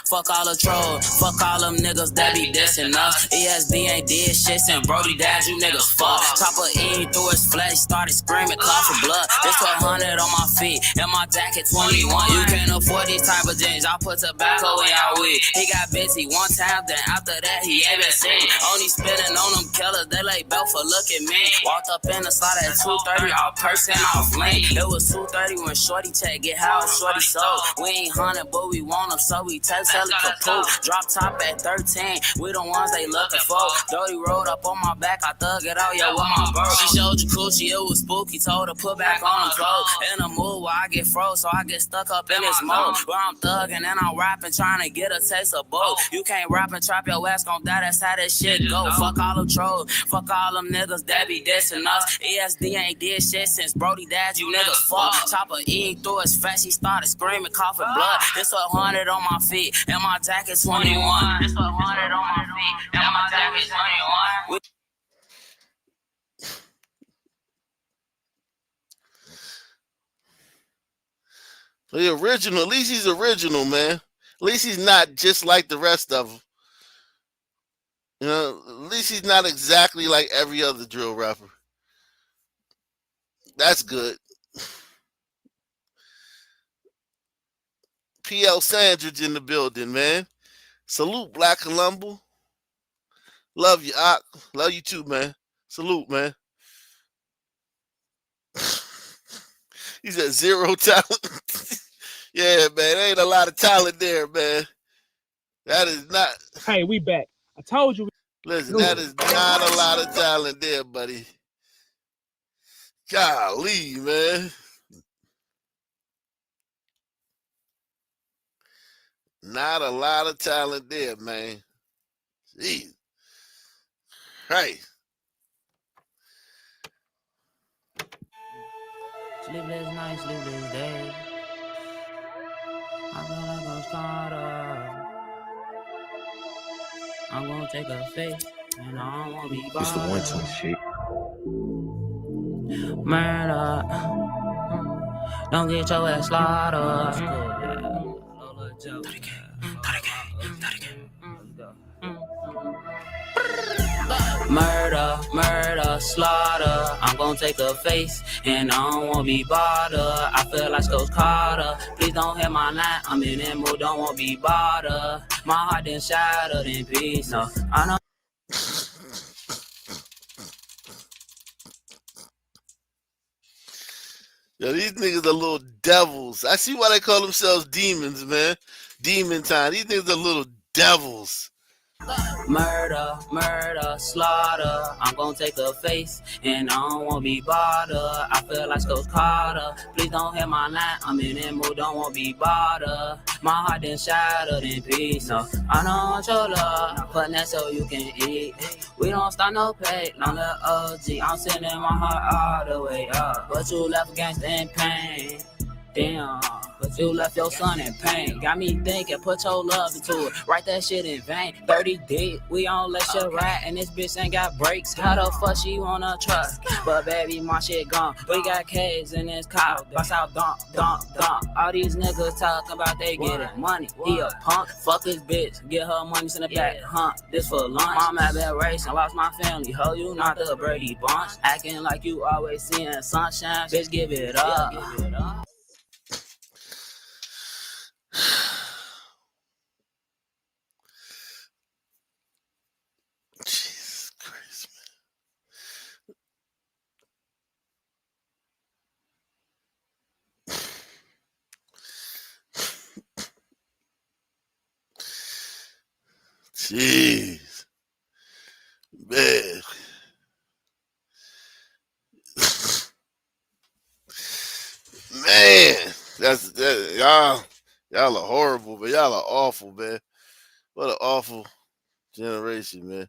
Fuck all the trolls, fuck all them niggas that be dissing us. ESB ain't did shit since Brody died, you niggas fuck. Chopper eating through his flesh, started screaming, call for blood. This 100 on my feet, and my jacket 21. You can't afford these type of jeans, I put tobacco in your weed. He got busy one time, then after that he ain't been seen. Only spitting on them killers, they like belt for look at me. Walked up in the slot at 2:30, all percent off lane. It was 2:30 when Shorty check, get how Shorty sold. We ain't hunted, but we want them, so we text her Kelly Kapoo. Drop top at 13, we the ones they looking for. Dirty rolled up on my back, I thug it out, yeah, with my bro. She showed you coochie, it was spooky, told her put back on them clothes. In a mood where I get froze, so I get stuck up in this mode. Where I'm thugging and I'm rapping, trying to get a taste of both. You can't rap and trap, your ass gon' die, that's how that shit go. Fuck all them trolls, fuck all them niggas that be dissing us. ESD ain't did shit since Brody died, you niggas fuck. Chopper eating through his face, he started screaming, coughing blood. This 100 on my feet, and my jacket 21. This 100 on my feet, and my jacket 21.
The original, at least he's original, man. At least he's not just like the rest of them. You know, at least he's not exactly like every other drill rapper. That's good. PL Sandridge in the building, man. Salute, Black Columbo. Love you, Ock. Love you too, man. Salute, man. He said zero talent. Yeah, man. There ain't a lot of talent there, man. That is not.
Hey, we back. I told you.
Listen, that is not a lot of talent there, buddy. Golly, man. Not a lot of talent there, man. Jeez. Right.
Sleepless nights, sleepless days. I feel like I'm caught up. I'm gonna take a face, and I don't wanna be bothered.
It's the 120 shit.
Murder. Don't get your ass slaughtered. Murder, murder, slaughter. I'm gonna take a face, and I don't wanna be bothered. I feel like Coach Carter. Please don't hit my line. I'm in that mood, don't wanna be bothered. My heart done shattered in pieces. No, I know.
Yo, these niggas are little devils. I see why they call themselves demons, man. Demon time. These niggas are little devils.
Murder, murder, slaughter. I'm gonna take a face, and I don't wanna be bothered. I feel like Coach Carter. Please don't hit my line. I'm in that mood, don't wanna be bothered. My heart done shattered in pieces. No, I don't want your love, putting that so you can eat. We don't start no pay, longer OG. I'm sending my heart all the way up, but you left against in pain. Damn, but you left your son in pain. Got me thinking, put your love into it. Write that shit in vain. 30 deep, we on let shit ride, and this bitch ain't got brakes. How the fuck she wanna trust? But baby, my shit gone. We got K's in this car. Bust out, dump, dump, dump. All these niggas talking about they getting money. He a punk. Fuck his bitch. Get her money in the back. Huh? This for lunch. Mom at been racing. Lost my family. Ho, you not the Brady Bunch. Acting like you always seeing sunshine. Bitch, give it up. Give it up.
Jesus Christ, man. Jeez. Man. Man. Y'all are horrible, but y'all are awful, man. What an awful generation, man.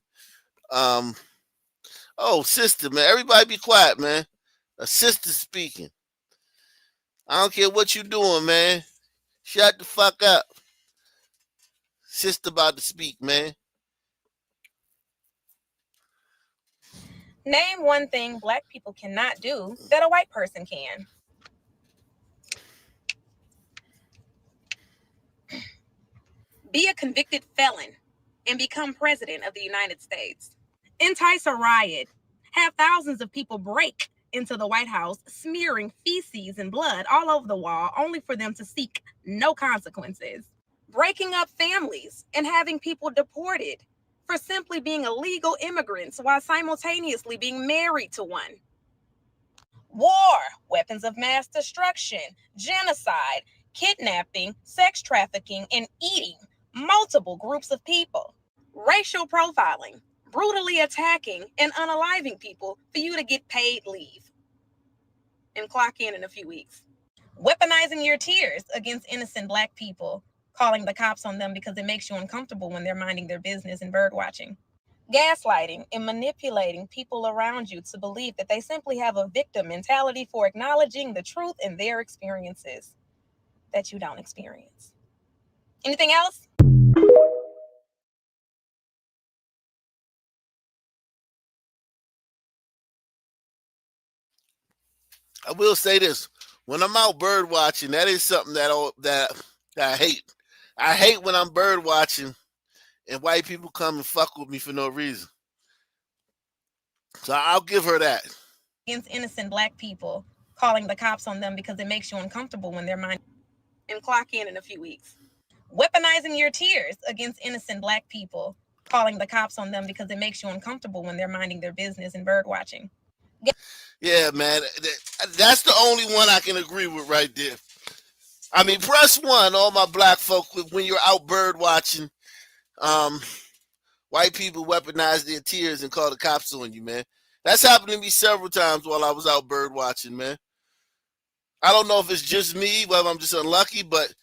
Oh, sister, man. Everybody be quiet, man. A sister speaking. I don't care what you doing, man. Shut the fuck up. Sister about to speak, man.
Name one thing Black people cannot do that a white person can. Be a convicted felon and become president of the United States. Entice a riot. Have thousands of people break into the White House, smearing feces and blood all over the wall, only for them to seek no consequences. Breaking up families and having people deported for simply being illegal immigrants while simultaneously being married to one. War, weapons of mass destruction, genocide, kidnapping, sex trafficking, and eating multiple groups of people, racial profiling, brutally attacking and unaliving people for you to get paid leave and clock in a few weeks, weaponizing your tears against innocent Black people, calling the cops on them because it makes you uncomfortable when they're minding their business and bird watching, gaslighting and manipulating people around you to believe that they simply have a victim mentality for acknowledging the truth in their experiences that you don't experience. Anything else?
I will say this: when I'm out bird watching, that is something that I hate. I hate when I'm bird watching and white people come and fuck with me for no reason. So I'll give her that.
Against innocent Black people, calling the cops on them because it makes you uncomfortable when they're minding and clock in a few weeks, weaponizing your tears against innocent Black people, calling the cops on them because it makes you uncomfortable when they're minding their business and bird watching.
Yeah, man, that's the only one I can agree with right there. I mean, press one, all my Black folk, when you're out bird watching. White people weaponize their tears and call the cops on you, man. That's happened to me several times while I was out bird watching, man. I don't know if it's just me, whether I'm just unlucky, but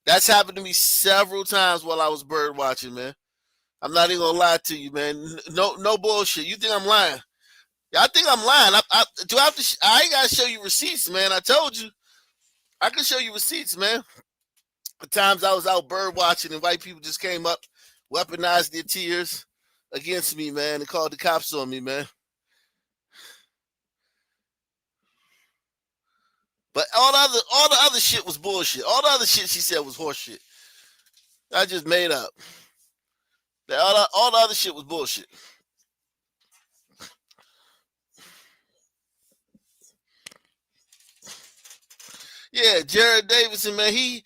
that's happened to me several times while I was bird watching, man. I'm not even gonna lie to you, man. No bullshit. You think I'm lying? Yeah, I think I'm lying. I ain't gotta show you receipts, man. I told you. I can show you receipts, man. The times I was out bird watching and white people just came up, weaponized their tears against me, man, and called the cops on me, man. But all the other shit was bullshit. All the other shit she said was horseshit. I just made up. All the other shit was bullshit. Yeah, Jared Davidson, man, he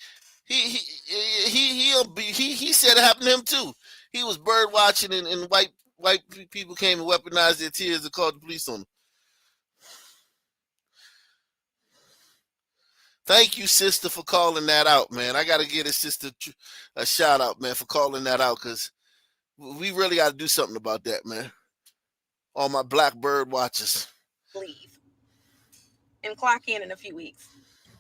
said it happened to him too. He was bird watching and white people came and weaponized their tears and called the police on him. Thank you, sister, for calling that out, man. I got to give his sister a shout out, man, for calling that out, because we really got to do something about that, man. All my Black bird watchers.
Leave and clock in a few weeks,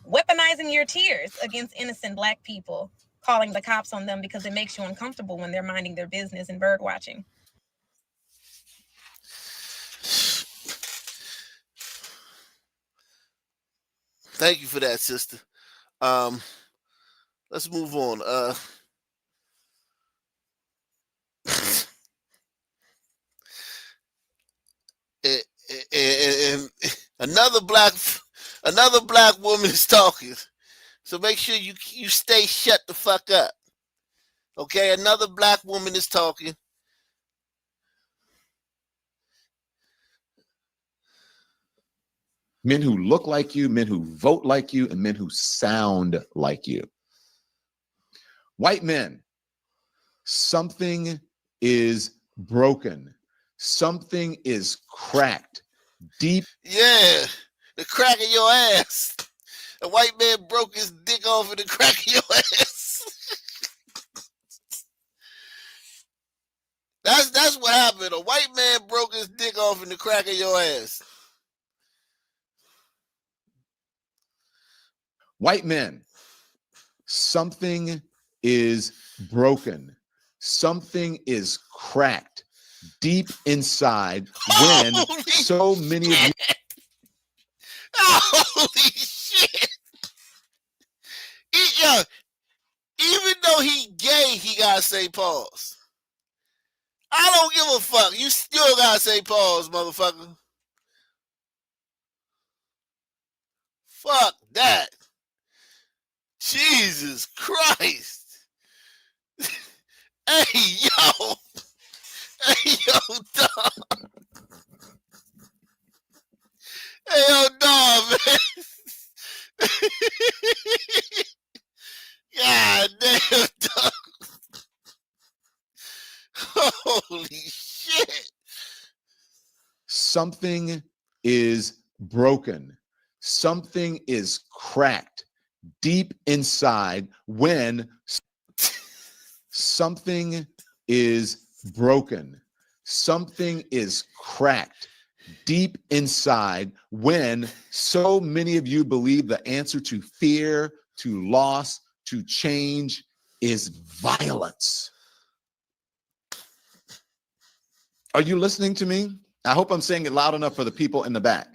weaponizing your tears against innocent Black people, calling the cops on them because it makes you uncomfortable when they're minding their business and bird watching.
Thank you for that, sister. Let's move on. And another black woman is talking. So make sure you stay shut the fuck up. Okay, another Black woman is talking.
Men who look like you, men who vote like you, and men who sound like you. White men, something is broken. Something is cracked deep.
Yeah, the crack of your ass. A white man broke his dick off in the crack of your ass. That's what happened. A white man broke his dick off in the crack of your ass.
White men, something is broken. Something is cracked deep inside when so many of you.
Holy shit. Even though he gay, he gotta say pause. I don't give a fuck. You still gotta say pause, motherfucker. Fuck that. Jesus Christ. Hey, yo. Hey, yo, dog. Hey, yo, dog, man. God damn, dog. Holy shit.
Something is broken. Something is cracked deep inside when something is broken. Something is cracked deep inside when so many of you believe the answer to fear, to loss, to change is violence. Are you listening to me? I hope I'm saying it loud enough for the people in the back.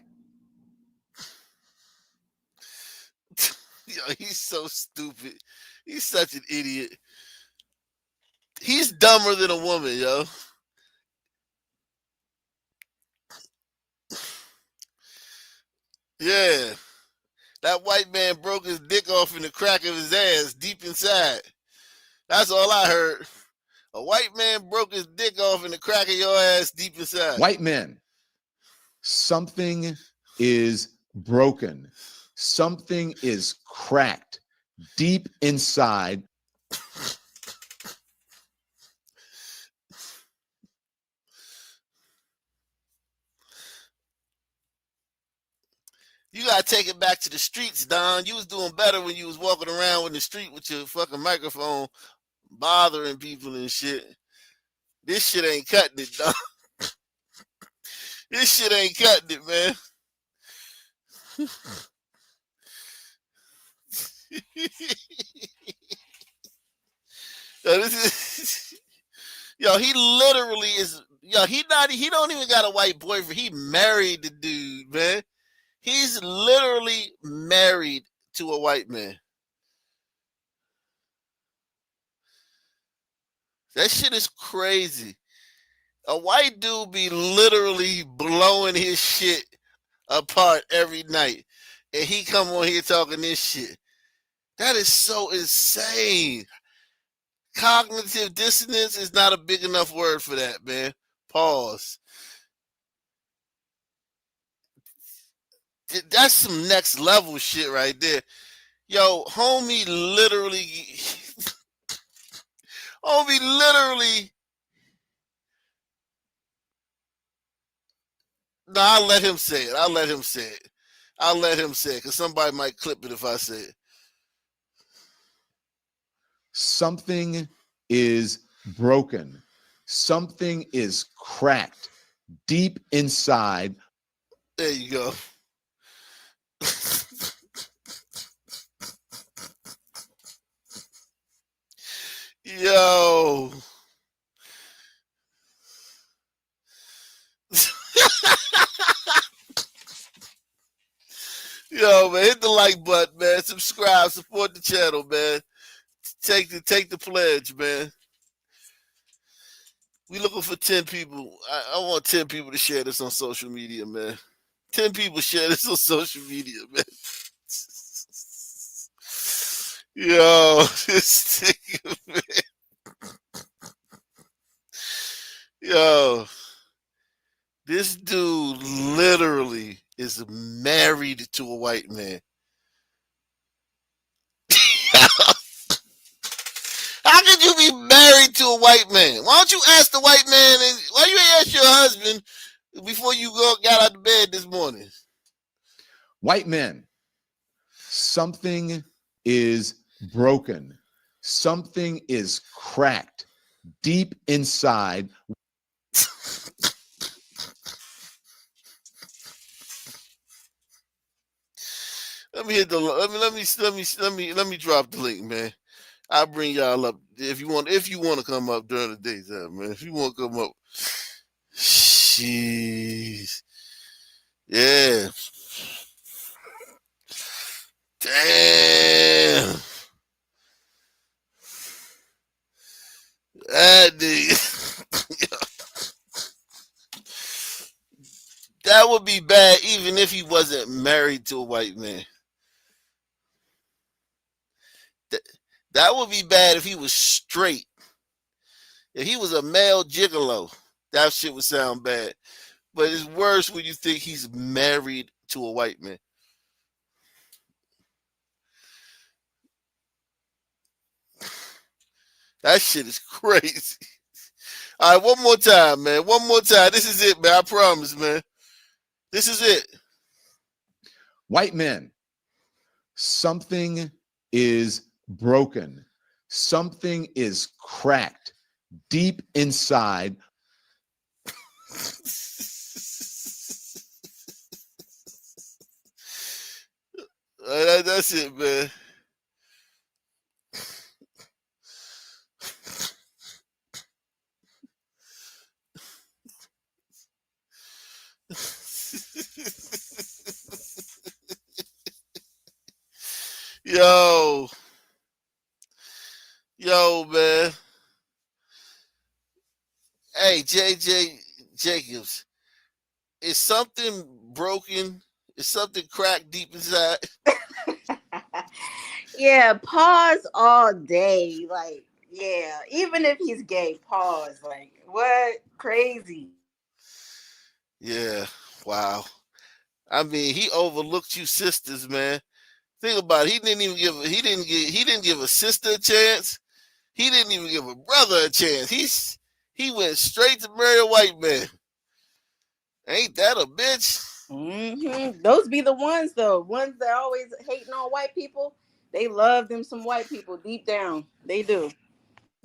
Yo, he's so stupid. He's such an idiot. He's dumber than a woman, yo. Yeah. That white man broke his dick off in the crack of his ass deep inside. That's all I heard. A white man broke his dick off in the crack of your ass deep inside.
White men, something is broken. Something is cracked deep inside.
You gotta take it back to the streets, Don. You was doing better when you was walking around in the street with your fucking microphone, bothering people and shit. This shit ain't cutting it, Don. This shit ain't cutting it, man. Yo, yo, he literally is. Yo, he don't even got a white boyfriend. He married the dude, man. He's literally married to a white man. That shit is crazy. A white dude be literally blowing his shit apart every night, and he come on here talking this shit. That is so insane. Cognitive dissonance is not a big enough word for that, man. Pause. That's some next level shit right there. Yo, homie literally No, I'll let him say it. I'll let him say it because somebody might clip it if I say it.
Something is broken. Something is cracked deep inside.
There you go. Yo. Yo, man, hit the like button, man. Subscribe, support the channel, man. Take the pledge, man. We looking for 10 people. I want 10 people to share this on social media, man. 10 people share this on social media, man. Yo, this nigga, man. Yo, this dude literally is married to a white man. How could you be married to a white man? Why don't you ask the white man, and why you ain't ask your husband before you got out of bed this morning?
White men, something is broken. Something is cracked deep inside.
Let me hit the let me drop the link, man. I'll bring y'all up if you want to come up during the daytime, man. If you want to come up. Jeez. Yeah. Damn. That nigga. That would be bad even if he wasn't married to a white man. That would be bad if he was straight. If he was a male gigolo, that shit would sound bad. But it's worse when you think he's married to a white man. That shit is crazy. All right, one more time, man. One more time. This is it, man. I promise, man. This is it.
White men, something is broken. Something is cracked deep inside.
That's it, man. Yo, man. Hey, JJ Jacobs, is something broken? Is something cracked deep inside?
Yeah, pause all day. Like, yeah, even if he's gay, pause. Like, what? Crazy.
Yeah. Wow. I mean, he overlooked you sisters, man. Think about it. He didn't give a sister a chance. He didn't even give a brother a chance. He went straight to marry a white man. Ain't that a bitch?
Those be the ones, though. Ones that always hating on white people. They love them some white people deep down. They do.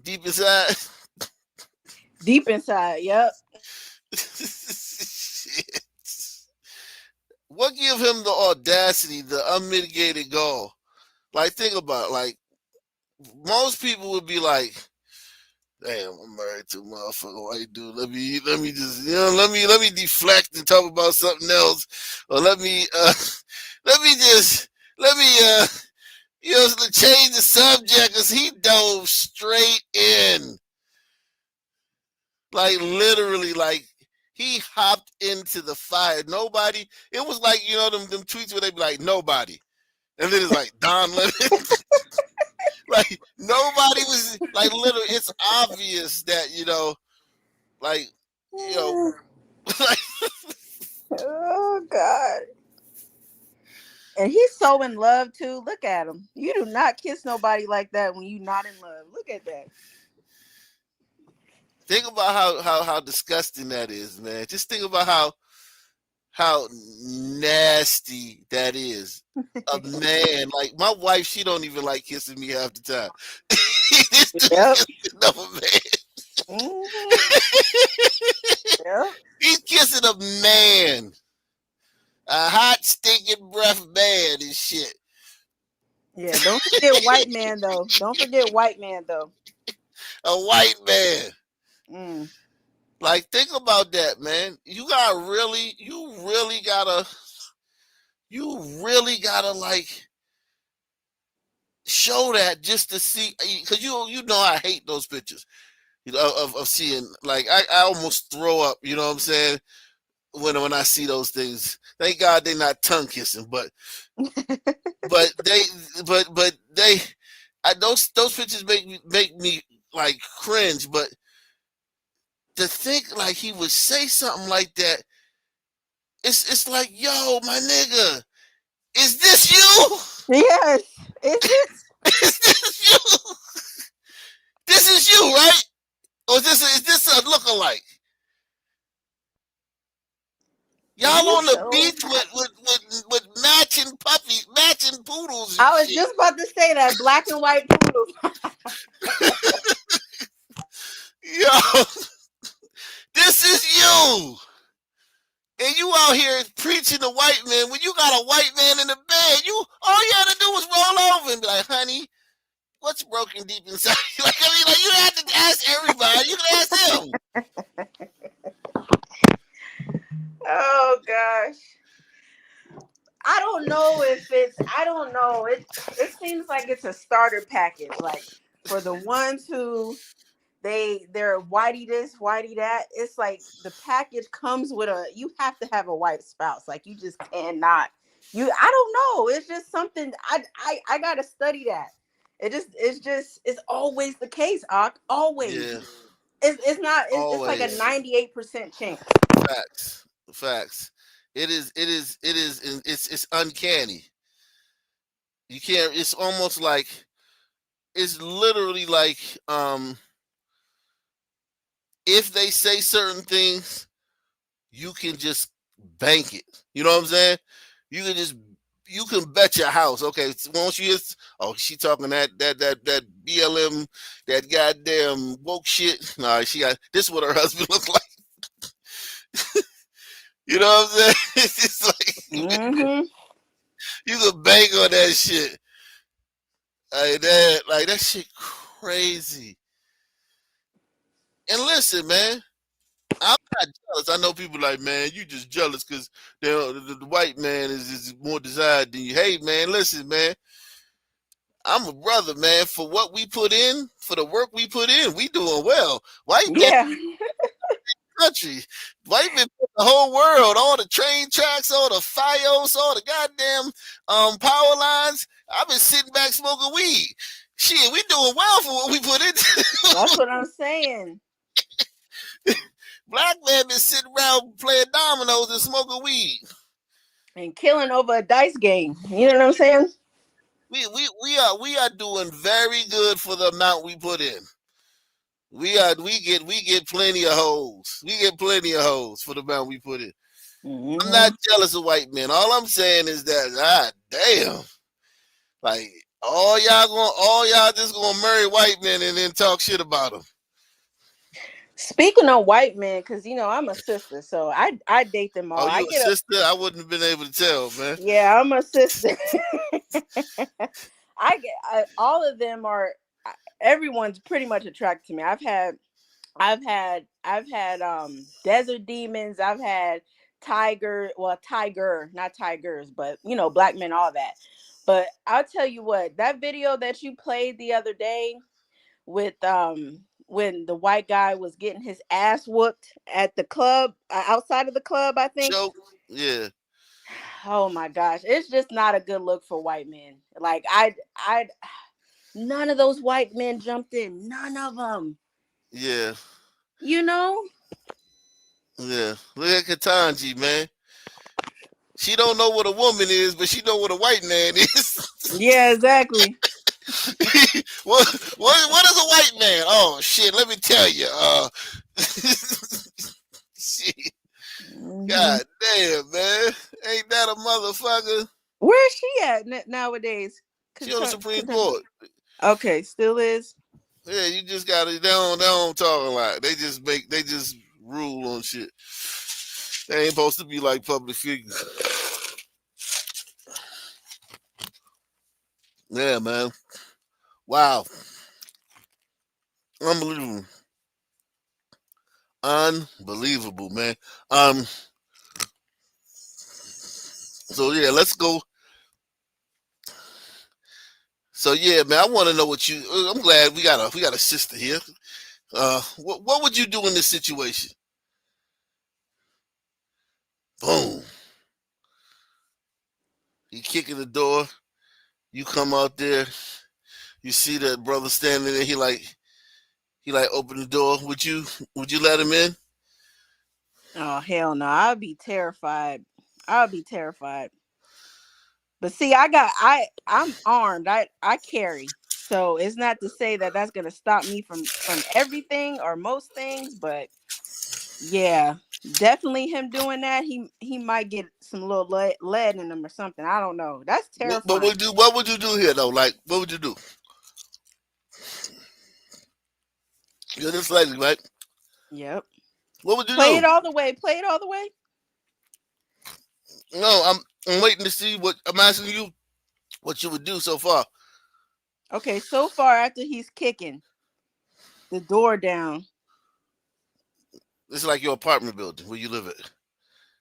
Deep inside.
Deep inside, yep.
Shit. What give him the audacity, the unmitigated gall? Like, think about it. Like, most people would be like, damn, I'm married to a motherfucking white dude. Let me just, let me deflect and talk about something else. Or let me change the subject, because he dove straight in. Like, literally, like, he hopped into the fire. Nobody, it was like, them tweets where they be like, nobody. And then it's like, Don Lemon. Like, nobody was, like, literally, it's obvious that, like, like,
Oh, God. And he's so in love, too. Look at him. You do not kiss nobody like that when you're not in love. Look at that.
think about how disgusting that is, man. Just think about how nasty that is. A man, like my wife, she don't even like kissing me half the time. This dude
Yep.
kissing of a man.
Yep.
He's kissing a man, a hot stinking breath man and shit.
Yeah, don't forget white man, though. Don't forget white man, though.
A white man.
Mm.
Like, think about that, man. You really gotta like show that just to see, because you know I hate those pictures, of seeing, like, I almost throw up, you know what I'm saying, when I see those things. Thank God they're not tongue kissing, but they those pictures make me like cringe. But to think like he would say something like that, it's like, yo, my nigga, is this you?
Yes. Is it?
Is this you? This is you, right? Or is this a lookalike? Y'all on the beach with matching poodles and
I was
shit.
just about to say that black and white poodle.
Yo, this is you. And you out here preaching to white men when you got a white man in the bed. All you had to do was roll over and be like, honey, what's broken deep inside? Like, I mean, like, you don't have to ask everybody. You can ask him.
Oh gosh. I don't know. It seems like it's a starter package. Like, for the ones who they're whitey this, whitey that. It's like the package comes with you have to have a white spouse. Like, you just cannot. I don't know. It's just something I gotta study that. It's always the case, Ak. Always.
Yeah.
It's not. It's like a
Always.
98% chance.
Facts. It's uncanny. You can't. It's almost like, it's literally like, if they say certain things, you can just bank it. You know what I'm saying? You can just you can bet your house. Okay, once you she talking that BLM, that goddamn woke shit. Nah, she got this. Is what her husband looks like. You know what I'm saying? It's just like you can bank on that shit. Like that shit crazy. And listen, man, I'm not jealous. I know people like, man, you just jealous because the white man is more desired than you. Hey, man, listen, man. I'm a brother, man. For what we put in, for the work we put in, we doing well. White man,
Yeah.
country, white man, the whole world, all the train tracks, all the FiOS, all the goddamn power lines. I've been sitting back smoking weed. Shit, we doing well for what we put into.
That's what I'm saying.
Black man been sitting around playing dominoes and smoking weed
and killing over a dice game. You know what I'm saying?
We are doing very good for the amount we put in. We get plenty of hoes. We get plenty of hoes for the amount we put in. I'm not jealous of white men. All I'm saying is that damn, like all y'all just gonna marry white men and then talk shit about them.
Speaking of white men, because I'm a sister, so I date them all.
Oh, you a sister? I wouldn't have been able to tell, man.
Yeah, I'm a sister. All of them are. Everyone's pretty much attracted to me. I've had desert demons. I've had tiger, not tigers, but black men, all that. But I'll tell you what, that video that you played the other day with when the white guy was getting his ass whooped at the club, outside of the club, I think.
Yeah.
Oh my gosh, it's just not a good look for white men. Like none of those white men jumped in. None of them.
Yeah.
Yeah.
Look at Katanji, man. She don't know what a woman is, but she know what a white man is.
Yeah, exactly.
What is a white man? Oh shit, let me tell you. Shit. God damn, man. Ain't that a motherfucker?
Where is she at nowadays?
She on the Supreme Court.
Okay, still is.
Yeah, you just gotta they don't talk a lot. They just rule on shit. They ain't supposed to be like public figures. Yeah, man. Wow. Unbelievable, man. So yeah, let's go. So yeah, man, I want to know what you. I'm glad we got a sister here. What would you do in this situation? Boom. You kicking the door. You come out there. You see that brother standing there. He like open the door. Would you let him in?
Oh hell no! I'd be terrified. But see, I'm armed. I carry. So it's not to say that that's gonna stop me from everything or most things, but yeah, definitely him doing that. He might get some little lead in him or something. I don't know. That's terrifying.
But what would you do here though? Like, what would you do? You're this lady, right?
Yep.
What would you
Play
do?
it all the way. Play it all the way.
No, I'm waiting to see what I'm asking you. What you would do so far?
Okay, so far after he's kicking the door down.
It's like your apartment building where you live at.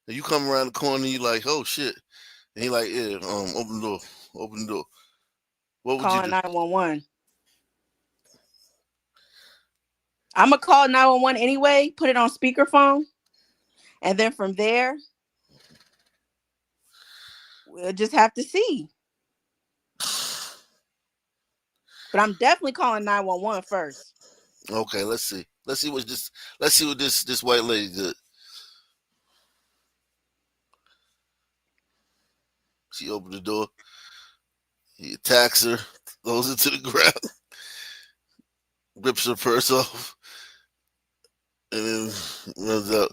And you come around the corner and you like, oh shit. And he like, yeah, open the door. Open the door. What would you do?
911. I'm gonna call 911 anyway, put it on speakerphone, and then from there, we'll just have to see. But I'm definitely calling 911 first.
Okay, let's see. Let's see what this white lady did. She opened the door. He attacks her, throws her to the ground, rips her purse off, and then runs out.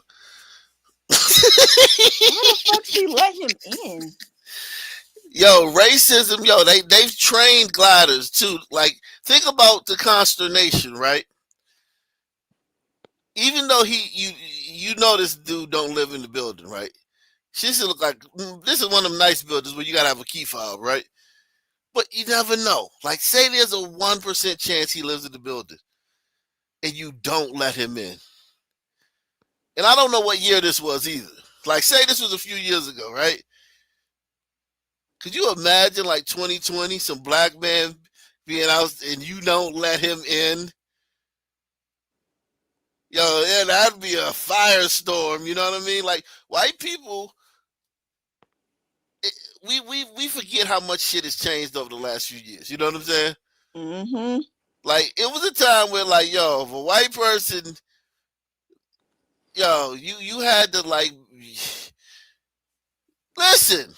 How the fuck she let him in?
Yo, racism, yo, they've trained gliders too. Like, think about the consternation, right? Even though you know this dude don't live in the building, right? She should look like this is one of them nice buildings where you gotta have a key fob, right? But you never know. Like, say there's a 1% chance he lives in the building, and you don't let him in. And I don't know what year this was either. Like, say this was a few years ago, right? Could you imagine, like, 2020, some black man being out and you don't let him in? Yo, yeah, that'd be a firestorm. You know what I mean? Like, white people, we forget how much shit has changed over the last few years. You know what I'm saying?
Mm-hmm.
Like, it was a time where, like, yo, if a white person, yo, you had to, like, listen.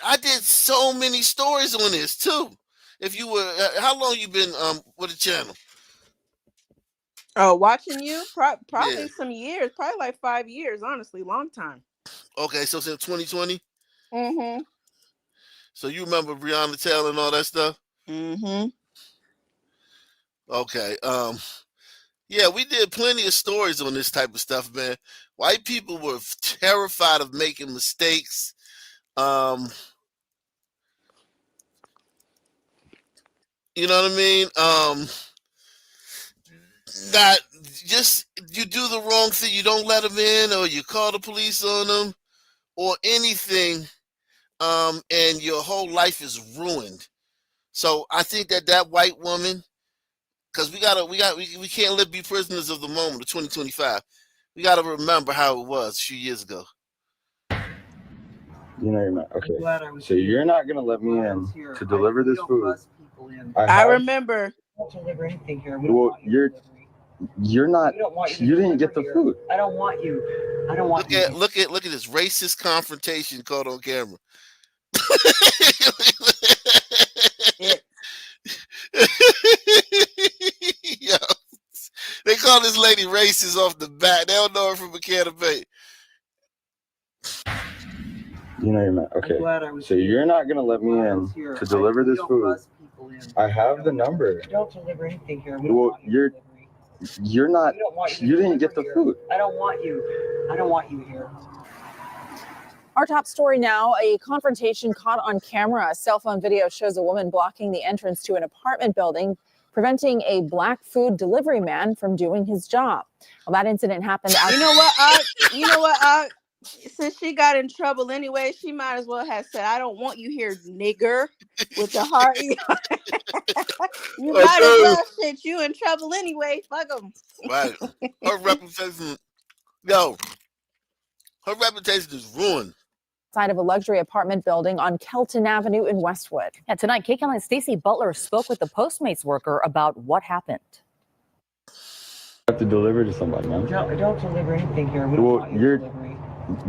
I did so many stories on this too. If you were, how long you been with the channel?
Oh, watching you?
Yeah.
Probably some years. Probably like 5 years, honestly. Long time.
Okay, so since 2020.
Mm-hmm.
So you remember Breonna Taylor and all that stuff?
Mm-hmm.
Okay. Yeah, we did plenty of stories on this type of stuff, man. White people were terrified of making mistakes. You know what I mean? Not just you do the wrong thing, you don't let them in, or you call the police on them, or anything, and your whole life is ruined. So I think that white woman, because we can't be prisoners of the moment of 2025. We gotta remember how it was a few years ago.
You know you're not. Okay. So you're not gonna let me in to deliver this food.
I remember.
Don't deliver anything here. Well, you're not. You didn't get the food. I don't want you. I don't want you.
Look at this racist confrontation caught on camera. Yo, they call this lady racist off the bat. They don't know her from a can of paint.
You know you're not. Okay. So you're not gonna let me in to deliver this food. I have the number. Don't deliver anything here. Well, you're not. You didn't get the food. I don't want you. I don't want you here.
Our top story now, a confrontation caught on camera. A cell phone video shows a woman blocking the entrance to an apartment building, preventing a black food delivery man from doing his job. Well, that incident happened out.
You know what? Since she got in trouble anyway, she might as well have said, "I don't want you here, nigger," with the heart. You might as well shit you in trouble anyway. Fuck them.
Right. Her reputation, yo, her reputation is ruined.
Side of a luxury apartment building on Kelton Avenue in Westwood.
Yeah, tonight, KCAL's Stacey Butler spoke with the Postmates worker about what happened.
I have to deliver to somebody, man. Don't deliver anything here. Well,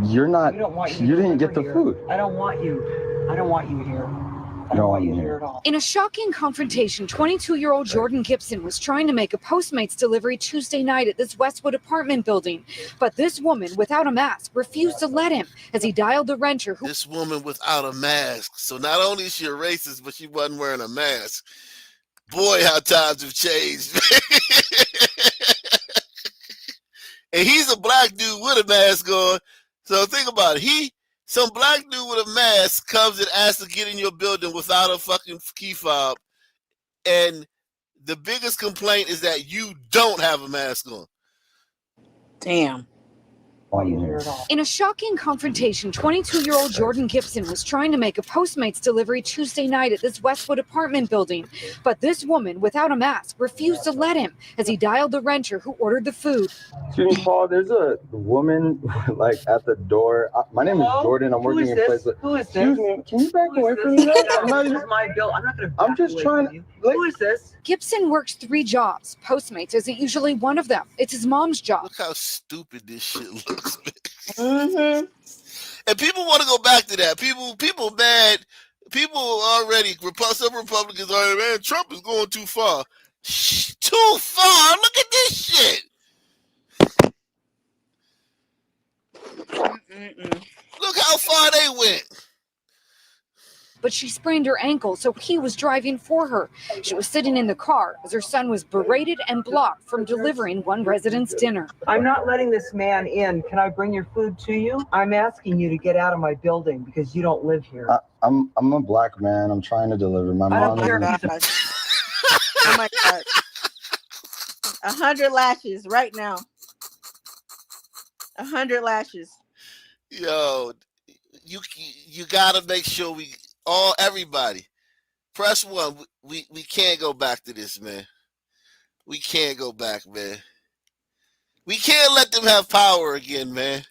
you're not. You didn't get the food. I don't want you. I don't want you here. I don't want you here at all.
In a shocking confrontation, 22-year-old Jordan Gibson was trying to make a Postmates delivery Tuesday night at this Westwood apartment building. But this woman without a mask refused to let him as he dialed the renter.
This woman without a mask. So not only is she a racist, but she wasn't wearing a mask. Boy, how times have changed. And he's a black dude with a mask on. So think about it. Some black dude with a mask comes and asks to get in your building without a fucking key fob. And the biggest complaint is that you don't have a mask on.
Damn.
In a shocking confrontation, 22-year-old Jordan Gibson was trying to make a Postmates delivery Tuesday night at this Westwood apartment building. But this woman without a mask refused to let him as he dialed the renter who ordered the food.
Excuse me, Paul, there's a woman like at the door. My name is Jordan. I'm working in place.
Who is this?
Excuse me, can you back away from me?
This is my bill. I'm not going to.
I'm just trying to.
Who is this?
Gibson works 3 jobs. Postmates isn't usually one of them. It's his mom's job.
Look how stupid this shit looks, man.
Mm-hmm.
And people want to go back to that. People mad. People already, some Republicans are, man, Trump is going too far. Too far? Look at this shit. Look how far they went.
But she sprained her ankle, so he was driving for her. She was sitting in the car as her son was berated and blocked from delivering one resident's dinner.
I'm not letting this man in. Can I bring your food to you? I'm asking you to get out of my building because you don't live here.
I'm a black man. I'm trying to deliver. My
I don't
mom.
care
Oh
if
my
he's
gosh. Oh my God. 100 lashes right now. 100 lashes.
Yo, you gotta make sure everybody press 1. We can't go back to this, man. We can't go back, man. We can't let them have power again, man.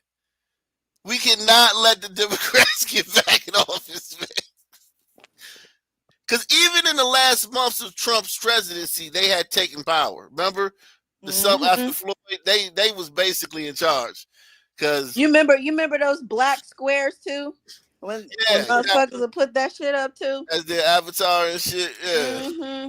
We cannot let the Democrats get back in office, man. Because even in the last months of Trump's presidency, they had taken power. Remember, after Floyd, they was basically in charge. Because
you remember those black squares too, when motherfuckers would put that shit up too
as their avatar and shit. Yeah.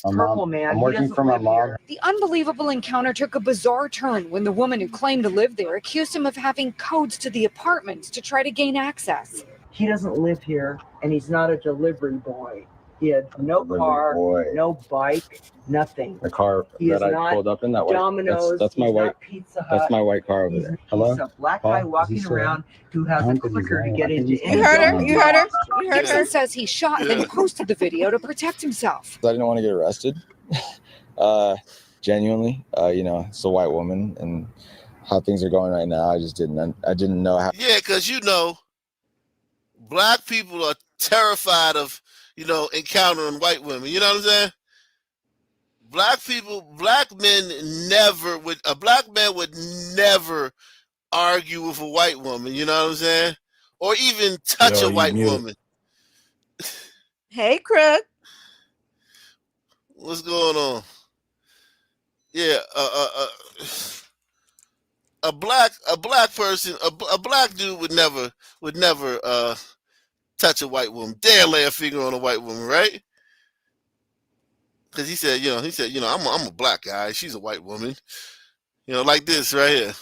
Purple man.
I'm working for my mom.
The unbelievable encounter took a bizarre turn when the woman who claimed to live there accused him of having codes to the apartments to try to gain access.
He doesn't live here, and he's not a delivery boy. He had no car, no bike, nothing.
The car
He
that
is
I pulled up in, that white.
Domino's,
That's my
he's
white.
not Pizza Hut.
That's my white car over there. Hello.
He's a black guy walking around who has a clicker to get into.
You heard her. You heard her. You heard
Gibson
her.
says he shot then posted the video to protect himself.
I didn't want to get arrested. Genuinely, it's a white woman, and how things are going right now, I didn't know how.
Yeah, because black people are terrified of encountering white women. You know what I'm saying? Black men a black man would never argue with a white woman. You know what I'm saying? Or even touch a white woman.
Hey, Crook.
What's going on? Yeah, a black person, a black dude would never touch a white woman, dare lay a finger on a white woman, right? Because he said, I'm a black guy, she's a white woman, like this right here.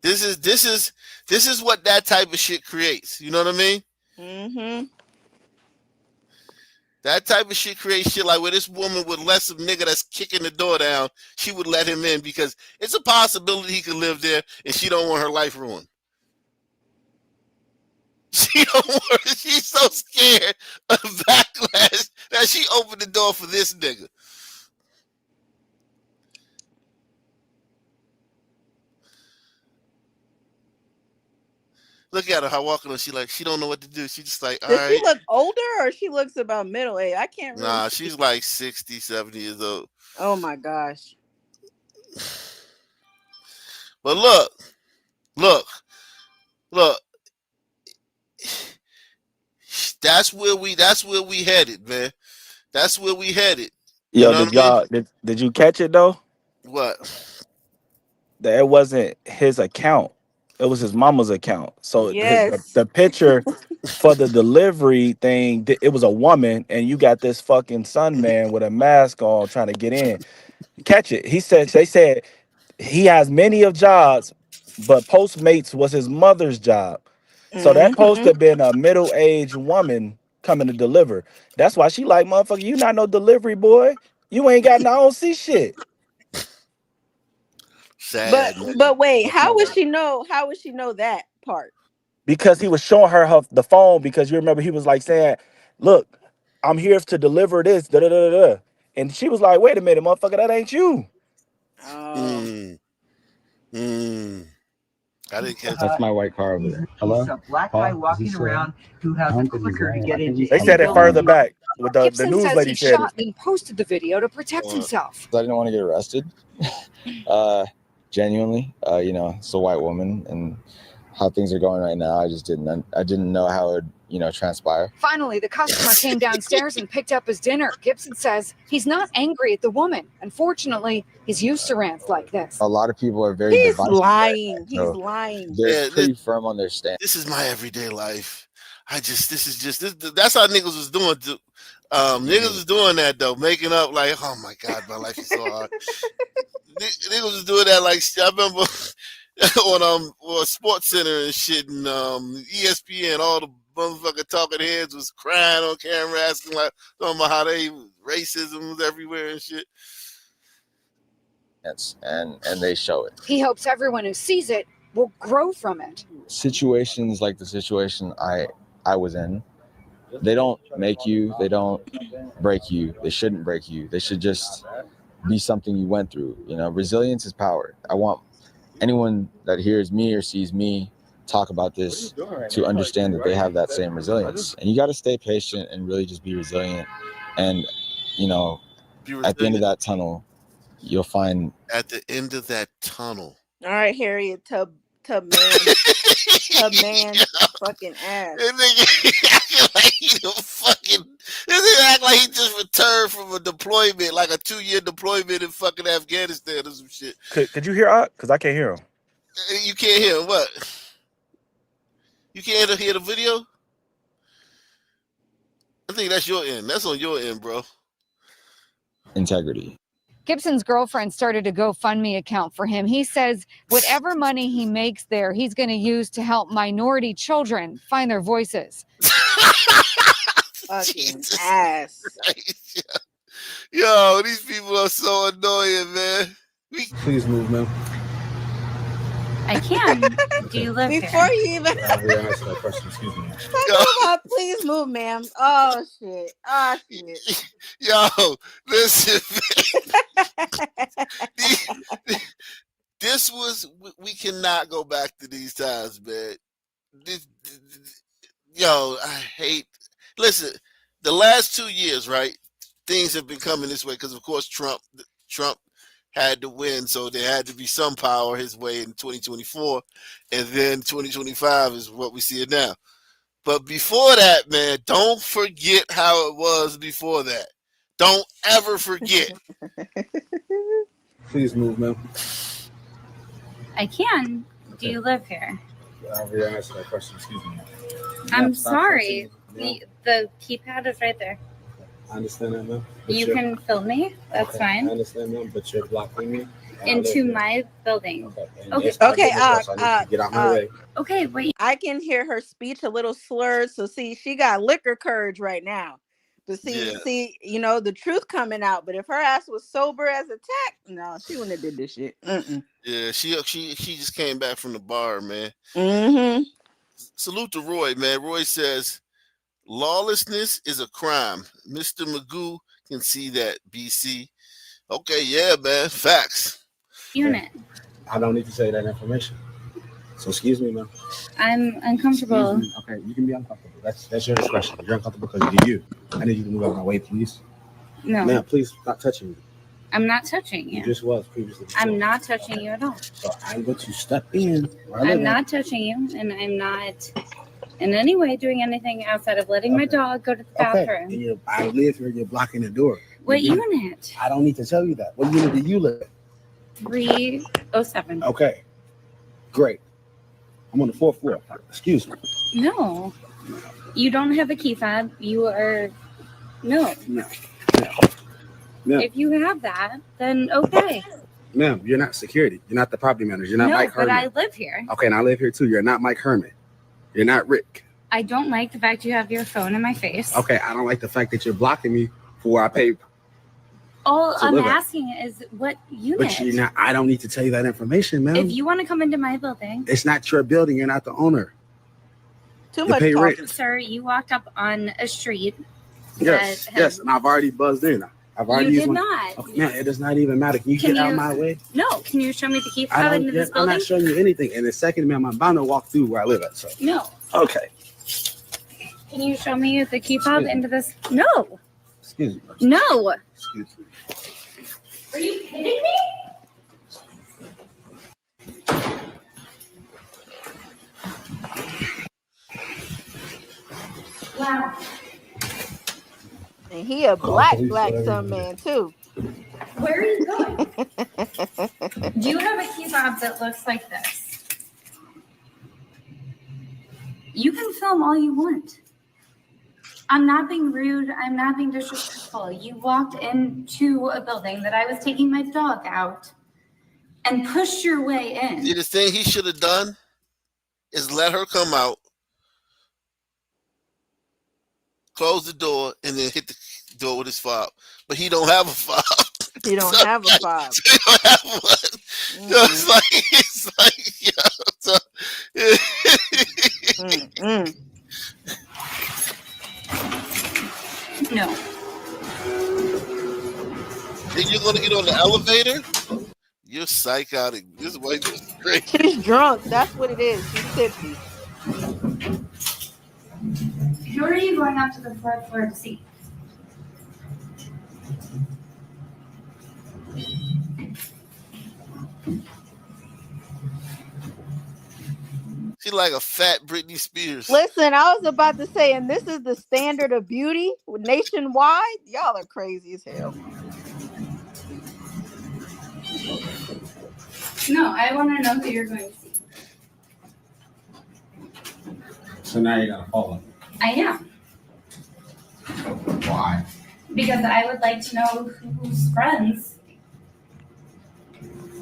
This is what that type of shit creates. You know what I mean?
Mm-hmm.
That type of shit creates shit like where this woman would let some nigga that's kicking the door down, she would let him in because it's a possibility he could live there and she don't want her life ruined. She's so scared of backlash that she opened the door for this nigga. Look at her, how walking her. She don't know what to do. She just like, all
Does
right.
she look older or she looks about middle age? I can't really
Nah,
see.
she's like 60, 70 years old.
Oh my gosh.
But look. That's where we headed, man. That's where we headed.
Yo,
You know what I mean?
did you catch it though?
What?
That it wasn't his account. It was his mama's account. So
Yes.
the picture for the delivery thing, it was a woman, and you got this fucking son man with a mask on trying to get in. Catch it. They said he has many of jobs, but Postmates was his mother's job. So that supposed to have been a middle-aged woman coming to deliver. That's why she like, motherfucker, you not no delivery boy. You ain't got no, I don't see shit.
Sad.
But wait, how would she know that part?
Because he was showing her the phone, because you remember he was like saying, look, I'm here to deliver this, da da da da. And she was like, wait a minute, motherfucker, that ain't you.
I didn't catch
That's my white car over there. Hello.
He's a black guy walking around who has a clicker to get into.
They said it further back. With the
Gibson
news
says
lady
he
said
shot then posted the video to protect himself.
I didn't want to get arrested. Genuinely, it's a white woman, and how things are going right now, I didn't know how it would, transpire.
Finally, the customer came downstairs and picked up his dinner. Gibson says he's not angry at the woman. Unfortunately, he's used to rants like this.
A lot of people are very
He's
divisive,
lying. He's
so
lying.
They're pretty firm on their stance.
This is my everyday life. That's how niggas was doing. Niggas was doing that though, making up like, oh my God, my life is so hard. Niggas was doing that like, I remember on Sports Center and shit, and ESPN, all the motherfucking talking heads was crying on camera, asking like, talking about how racism was everywhere and shit.
And they show it.
He hopes everyone who sees it will grow from it.
Situations like the situation I was in, they don't make you, they don't break you, they shouldn't break you. They should just be something you went through. You know, resilience is power. I want anyone that hears me or sees me talk about this to understand that they have that same resilience. And you got to stay patient and really just be resilient. And, you know, at the end of that tunnel, you'll find.
At the end of that tunnel.
All right, Harriet Tub man. Fucking ass.
This nigga like he this nigga act like he just returned from a deployment, like a 2-year deployment in fucking Afghanistan or some shit.
Could you hear because I can't hear him.
You can't hear him. What? You can't hear the video? I think that's your end. That's on your end, bro.
Integrity.
Gibson's girlfriend started a GoFundMe account for him. He says whatever money he makes there, he's going to use to help minority children find their voices.
Fucking ass.
Yo, these people are so annoying, man.
Please move, man.
I can. Do you live
Before
here?
you even
Answer that question, excuse me.
please move, ma'am. Oh shit. Oh shit.
Yo, listen, this was, we cannot go back to these times, man. Yo, I hate, listen, the last 2 years, right? Things have been coming this way because, of course, Trump had to win, so there had to be some power his way in 2024, and then 2025 is what we see it now. But before that, man, don't forget how it was before that. Don't ever forget.
Please move, man.
I can. Do you live here?
Answer that question, excuse me.
I'm sorry. The keypad is right there.
I understand that, ma'am.
You can film me. That's fine.
I understand, ma'am, but you're blocking me.
Into my building. Okay.
Get out my way.
Okay, wait.
I can hear her speech a little slurred. So see, she got liquor courage right now. But see, you know, the truth coming out. But if her ass was sober as a tack, no, she wouldn't have did this shit.
Yeah, she just came back from the bar, man.
Mm-hmm.
Salute to Roy, man. Roy says, lawlessness is a crime. Mr. Magoo can see that, BC. Okay, yeah, man. Facts.
Unit.
I don't need to say that information. So excuse me, ma'am.
I'm uncomfortable.
Okay, you can be uncomfortable. That's your discretion. You're uncomfortable because you do you. I need you to move out of my way, please.
No.
Ma'am, please stop touching me.
I'm not touching you.
You just was previously.
I'm not touching you at all.
So I'm going to step in.
I'm not touching you, and I'm not in any way doing anything outside of letting my dog go to the bathroom.
And I live here. You're blocking the door.
What unit?
I don't need to tell you that. What unit do you live in?
307.
Okay. Great. I'm on the 4th floor. Excuse me.
No. You don't have a key fob. You are... No.
No.
If you have that, then okay.
Ma'am, you're not security. You're not the property manager. You're not Mike Herman.
No, but I live here.
Okay, and I live here too. You're not Mike Herman. You're not Rick.
I don't like the fact you have your phone in my face.
Okay, I don't like the fact that you're blocking me for where I pay.
All I'm asking is what unit.
But you're not. I don't need to tell you that information, ma'am.
If you want to come into my building.
It's not your building. You're not the owner.
Too much talking.
Sir, you walked up on a street.
Yes, yes, and I've already buzzed in. I've already
you
used
did
my,
not.
Okay, man, it does not even matter. Can you get out of my way?
No. Can you show me the key fob into this building?
I'm not showing you anything. And the second, ma'am, I'm bound to walk through where I live at. So.
No.
Okay.
Can you show me the key fob into this? No.
Excuse me.
No.
Excuse me.
Are you kidding me? Wow.
And he a black son man too.
Where are you going? Do you have a key fob that looks like this? You can film all you want. I'm not being rude. I'm not being disrespectful. You walked into a building that I was taking my dog out and pushed your way in.
See, the thing he should have done is let her come out, close the door, and then hit the door with his fob. But he don't have a fob.
He don't
So,
have a fob.
he don't have one. So it's like, yeah. So,
No.
And you're gonna get on the elevator? You're psychotic. This white bitch is great.
She's drunk. That's what it is. She's tipsy.
Who are you going up to the fourth floor to see?
She like a fat Britney Spears.
Listen, I was about to say, and this is the standard of beauty nationwide. Y'all are crazy as hell.
No, I want to know who you're going to see.
So now you gotta follow me.
I am.
Why?
Because I would like to know who's friends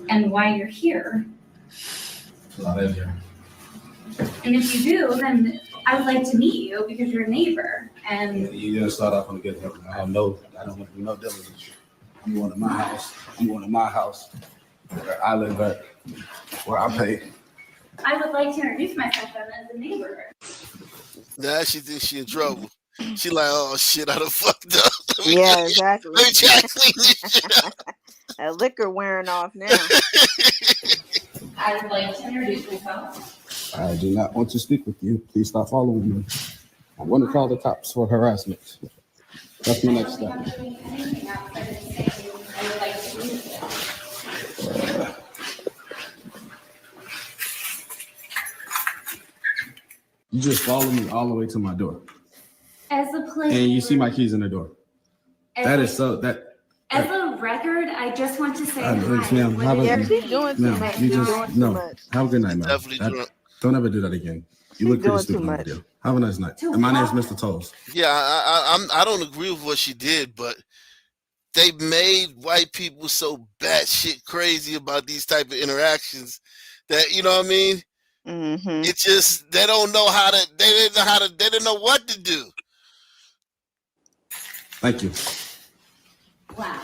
and why you're here.
Because I live here.
And if you do, then I would like to meet you because you're a neighbor. And
You didn't start off on the good note. I don't want to do no diligence. I'm going to my house. Where I live at, where I pay.
I would like to introduce myself as a neighbor.
Now she thinks she in trouble. She like, oh shit, I done fucked up.
Yeah, exactly.
Let me try to clean this shit up.
That liquor wearing off now.
I would like to introduce myself.
I do not want to speak with you. Please stop following me. I'm going to call the cops for harassment. That's my next step. You just follow me all the way to my door.
As a player.
And you see my keys in the door. As
a record, I just want to say
ma'am,
She's doing too much.
Have a good night, ma'am.
Definitely drunk.
Don't ever do that again. You look pretty stupid on video. Have a nice night. And my name's Mr. Toes.
Yeah, I don't agree with what she did, but they made white people so batshit crazy about these type of interactions that, you know what I mean?
Mm-hmm.
It just they don't know how to. They didn't know what to do.
Thank you.
Wow.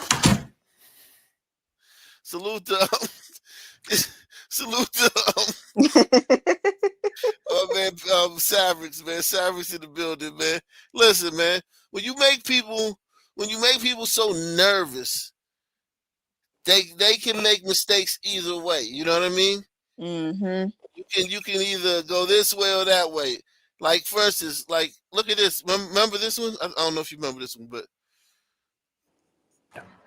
Salute to salute to oh man, Savrix, man. Savrix in the building, man. Listen, man. When you make people so nervous, they can make mistakes either way. You know what I mean?
Mm-hmm.
You can either go this way or that way. Like, for instance, like, look at this. Remember this one? I don't know if you remember this one, but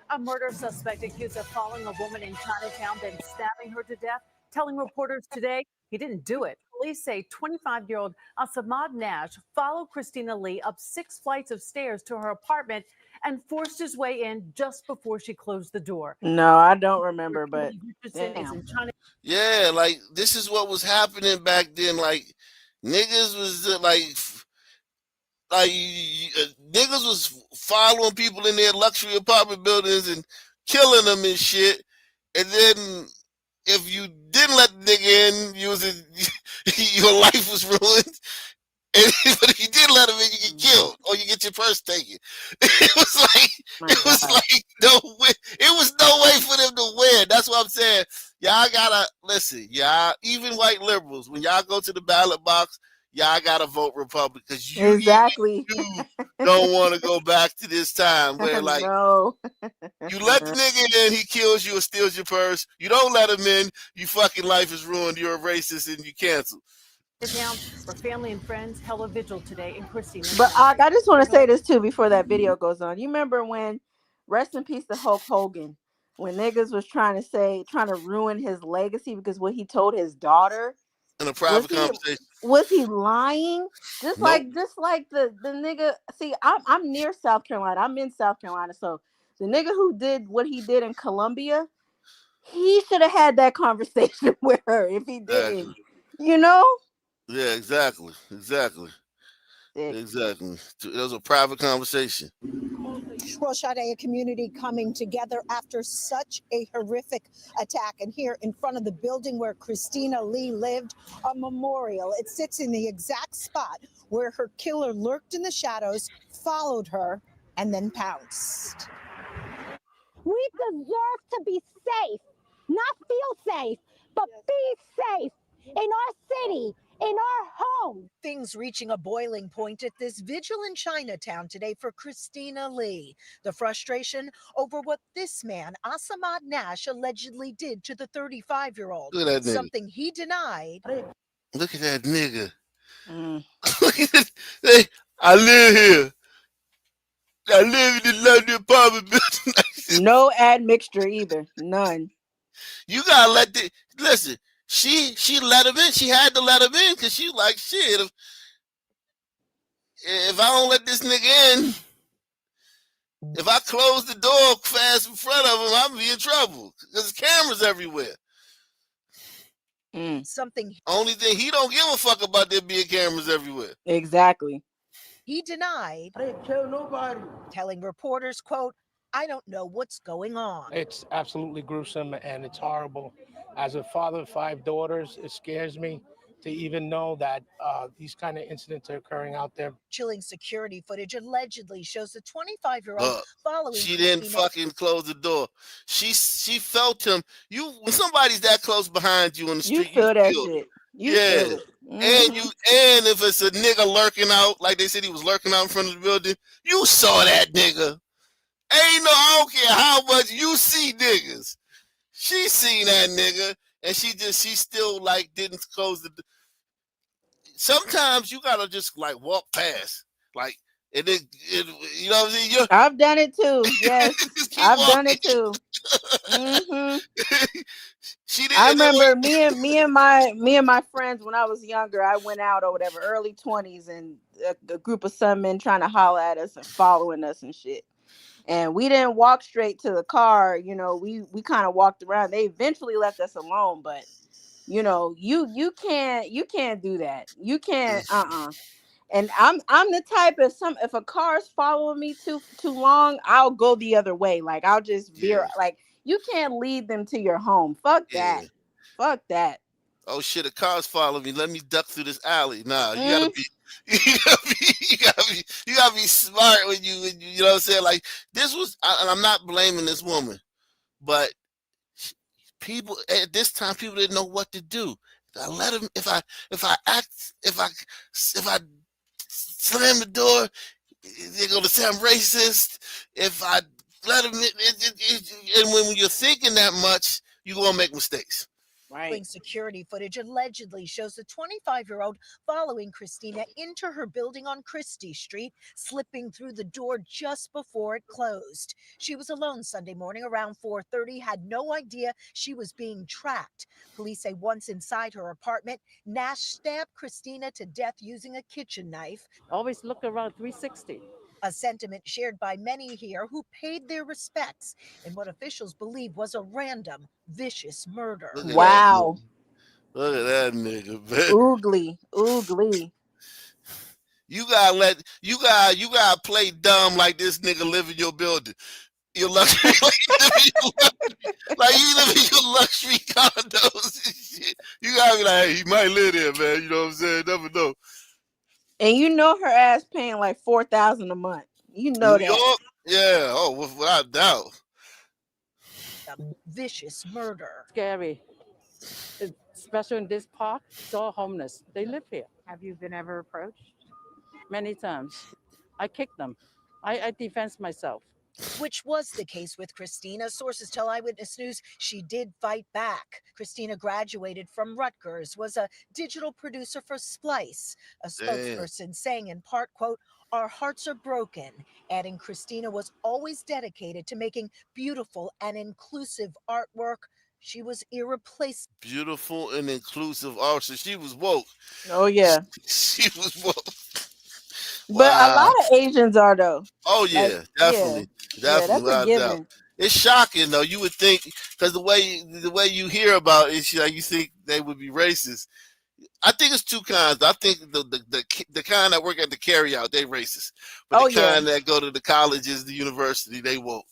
a murder suspect accused of following a woman in Chinatown, then stabbing her to death, telling reporters today he didn't do it. Police say 25-year-old Asamad Nash followed Christina Lee up 6 flights of stairs to her apartment and forced his way in just before she closed the door.
No, I don't remember, but
yeah, like, this is what was happening back then. Like, niggas was niggas was following people in their luxury apartment buildings and killing them and shit. And then if you didn't let the nigga in, your life was ruined. But if you did let him in, you get killed or you get your purse taken. It was like no way for them to win. That's what I'm saying. Y'all gotta listen. Y'all, even white liberals, when y'all go to the ballot box, y'all gotta vote Republican because you don't want to go back to this time where like
no.
You let the nigga in, he kills you or steals your purse. You don't let him in, your fucking life is ruined. You're a racist and you cancel.
Down for family and friends held a vigil today in Christina.
But I just want to say this too before that video goes on. You remember when, rest in peace to Hulk Hogan, when niggas was trying to ruin his legacy because what he told his daughter
in a private conversation.
Was he lying? Just like the nigga. See, I'm near South Carolina. I'm in South Carolina, so the nigga who did what he did in Columbia, he should have had that conversation with her if he didn't. You know?
Yeah, exactly. Exactly. It was a private conversation.
Well, Sade, a community coming together after such a horrific attack. And here in front of the building where Christina Lee lived, a memorial. It sits in the exact spot where her killer lurked in the shadows, followed her, and then pounced.
We deserve to be safe, not feel safe, but be safe in our city, in our home.
Things reaching a boiling point at this vigil in Chinatown today for Christina Lee. The frustration over what this man, Asamad Nash, allegedly did to the 35-year-old.
Look at that nigga.
Something he denied.
Look at that nigga.
Mm.
Hey, I live here. I live in the London apartment building.
No admixture either. None.
You gotta let the listen. She let him in. She had to let him in because she like shit. If I don't let this nigga in, if I close the door fast in front of him, I'm gonna be in trouble because there's cameras everywhere.
Something
only thing he don't give a fuck about there being cameras everywhere.
Exactly.
He denied. I didn't kill nobody. Telling reporters, quote, I don't know what's going on.
It's absolutely gruesome and it's horrible. As a father of 5 daughters, it scares me to even know that these kind of incidents are occurring out there.
Chilling security footage allegedly shows the 25-year-old following
She didn't fucking close the door. She felt him. When somebody's that close behind you in the street,
you feel that
feel
shit. You
yeah.
feel it. Mm-hmm.
And if it's a nigga lurking out, like they said he was lurking out in front of the building, you saw that nigga. I don't care how much you see niggas. She seen that nigga, and she still like didn't close the. Sometimes you gotta just like walk past, like and then you know what I'm saying.
I've done it too. Yes, I've done it too. Mm-hmm. I remember me and my friends when I was younger. I went out or whatever, early 20s, and a group of some men trying to holler at us and following us and shit. And we didn't walk straight to the car. We kind of walked around. They eventually left us alone, but you can't do that. You can't. And I'm the type of if a car's following me too long, I'll go the other way. Like I'll just veer. Like you can't lead them to your home. Fuck that. Fuck that.
Oh shit, a car's following me. Let me duck through this alley. Nah, you gotta be you gotta be smart when you know what I'm saying? Like this was and I'm not blaming this woman, but people at this time people didn't know what to do. I let him if I slam the door, they're gonna say I'm racist. If I let him and when you're thinking that much, you're gonna make mistakes.
Right. Security footage allegedly shows the 25-year-old following Christina into her building on Christie Street, slipping through the door just before it closed. She was alone Sunday morning around 4:30, had no idea she was being tracked. Police say once inside her apartment, Nash stabbed Christina to death using a kitchen knife.
Always look around 360.
A sentiment shared by many here who paid their respects in what officials believe was a random, vicious murder.
Wow.
Look at that nigga, man.
Oogly.
You gotta play dumb like this nigga live in your building. You're luxury, like you live in your luxury condos and shit. You gotta be like, hey, he might live there, man. You know what I'm saying? Never know.
And her ass paying like $4,000 a month. You know
New
that.
York? Yeah. Oh, without doubt.
Vicious murder.
Scary. Especially in this park, it's all homeless. They live here.
Have you been ever approached?
Many times. I kick them. I defend myself.
Which was the case with Christina. Sources tell Eyewitness News she did fight back. Christina graduated from Rutgers, was a digital producer for Splice. A spokesperson saying in part, quote, our hearts are broken, adding Christina was always dedicated to making beautiful and inclusive artwork. She was irreplaceable.
Beautiful and inclusive art. So she was woke.
Oh, yeah.
She was woke.
But a lot of Asians are, though.
Oh, yeah.
Like,
definitely.
Yeah, that's a given.
It's shocking, though. You would think, because the way you hear about it, like you think they would be racist. I think it's two kinds. I think the kind that work at the carryout, they racist. But
Oh
the
yeah.
kind that go to the colleges, the university, they woke.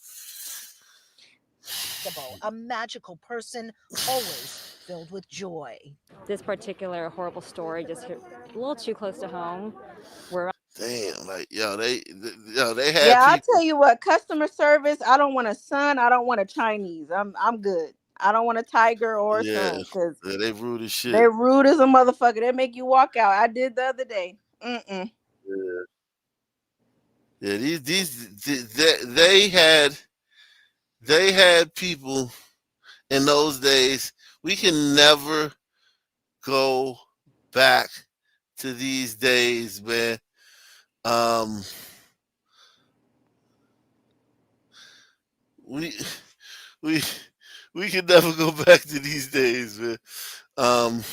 A magical person, always filled with joy.
This particular horrible story just hit a little too close to home. Where
Damn, like they had
Yeah, I'll
people.
tell you what, customer service, I don't want a son, I don't want a Chinese. I'm good. I don't want a tiger or a
Yeah,
son because
they rude as shit.
they're rude as a motherfucker. They make you walk out. I did the other day. Mm-mm.
Yeah, they had people in those days. We can never go back to these days, man. We we we can never go back to these days, man. Um,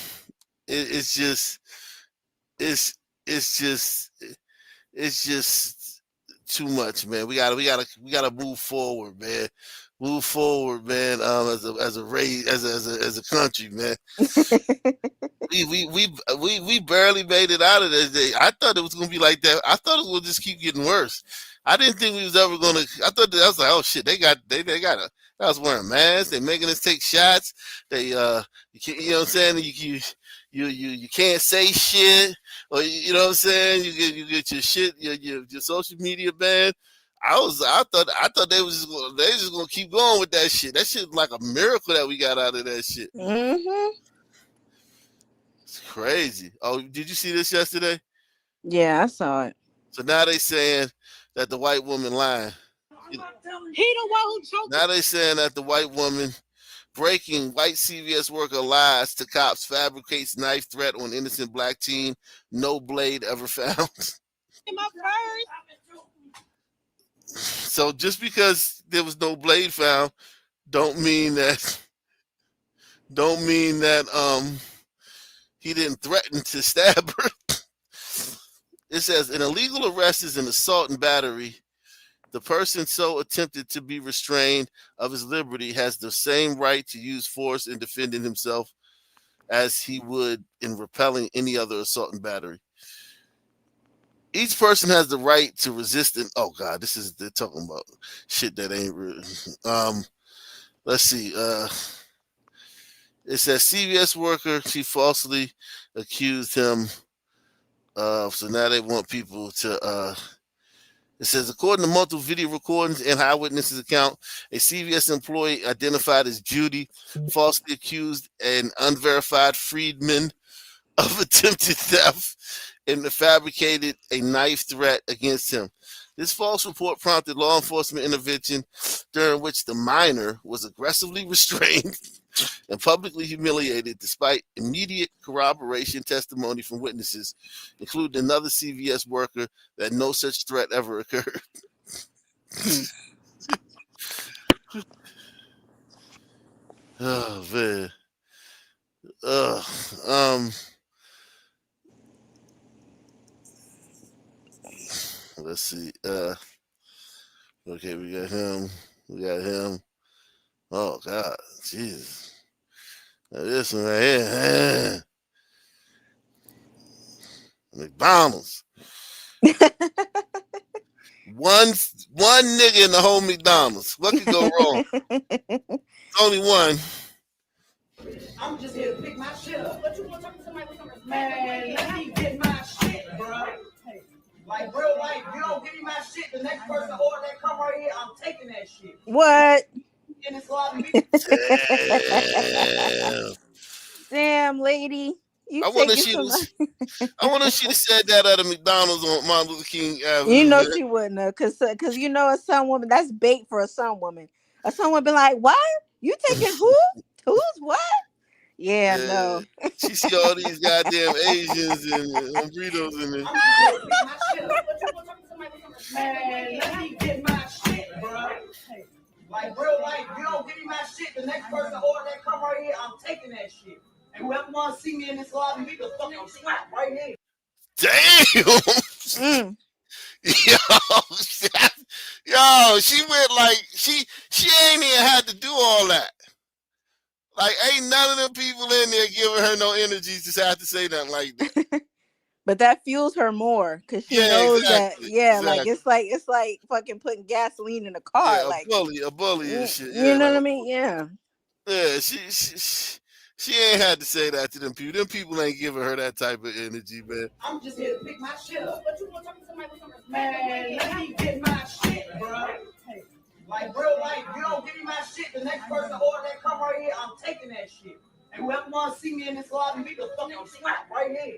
it's just it's it's just it's just too much, man. We gotta move forward, man. Move forward, man. As a race, as a country, man. We barely made it out of this day. I thought it was gonna be like that. I thought it would just keep getting worse. I didn't think we was ever gonna. I thought that I was like, oh shit, they got a. I was wearing masks. They making us take shots. They you can't, you know what I'm saying? You can't say shit, or you know what I'm saying? You get your shit your social media banned. I thought they just gonna keep going with that shit. That shit was like a miracle that we got out of that shit.
Mm-hmm.
It's crazy. Oh, did you see this yesterday?
Yeah, I saw it.
So now they saying that the white woman lying.
He the one who choked.
Now they saying that the white woman breaking white CVS worker lies to cops, fabricates knife threat on innocent black teen. No blade ever found.
In my purse.
So just because there was no blade found, don't mean that he didn't threaten to stab her. It says an illegal arrest is an assault and battery. The person so attempted to be restrained of his liberty has the same right to use force in defending himself as he would in repelling any other assault and battery. Each person has the right to resist and oh god, they're talking about shit that ain't real. Let's see. It says CVS worker, she falsely accused him of, so now they want people to it says, according to multiple video recordings and eyewitnesses' account, a CVS employee identified as Judy falsely accused an unverified freedman of attempted theft and fabricated a knife threat against him. This false report prompted law enforcement intervention, during which the minor was aggressively restrained and publicly humiliated despite immediate corroboration testimony from witnesses, including another CVS worker, that no such threat ever occurred. Oh man. Let's see. Okay, we got him. Oh God, Jesus. Now this one right here. McDonald's. One nigga in the whole McDonald's. What could go wrong? Only one.
I'm just here to pick my shit up. What you want to talk to somebody with some man, let me get my shit, bro. Like real life, you don't give me my shit, the next person order that come right here, I'm taking that shit.
What?
And it's a lot of
Damn, lady. You
I wonder
taking some.
if she'd have said that at a McDonald's on Martin Luther King Avenue.
You know she wouldn't have, cause you know a some woman, that's bait for a some woman. A some woman be like, what? You taking who? Who's what? Yeah, no.
She see all these goddamn Asians and burritos in there.
Man, let me get my shit, bro. Like real life, you don't give me my shit, the next person order that come right here, I'm taking that shit. And whoever wants to see me in this lobby, we can fucking slap right here.
Damn. Yo, she went like she ain't even had to do all that. Like, ain't none of them people in there giving her no energy to have to say nothing like that.
But that fuels her more because she
Yeah,
knows that.
exactly.
Yeah, like
Exactly.
it's like fucking putting gasoline in a car.
Yeah,
Like
a bully and shit.
you
Yeah,
know
like
what I mean? Yeah.
yeah, she ain't had to say that to them people. Them people ain't giving her that type of energy, man.
I'm just here to pick my shit up. But you want to talk to somebody with some respect? Man, let me get my shit, bro. Like real life, you don't give me my shit, the next person order that come right here, I'm taking that shit. And whoever wants to see me in this lobby, we can fucking slap right here.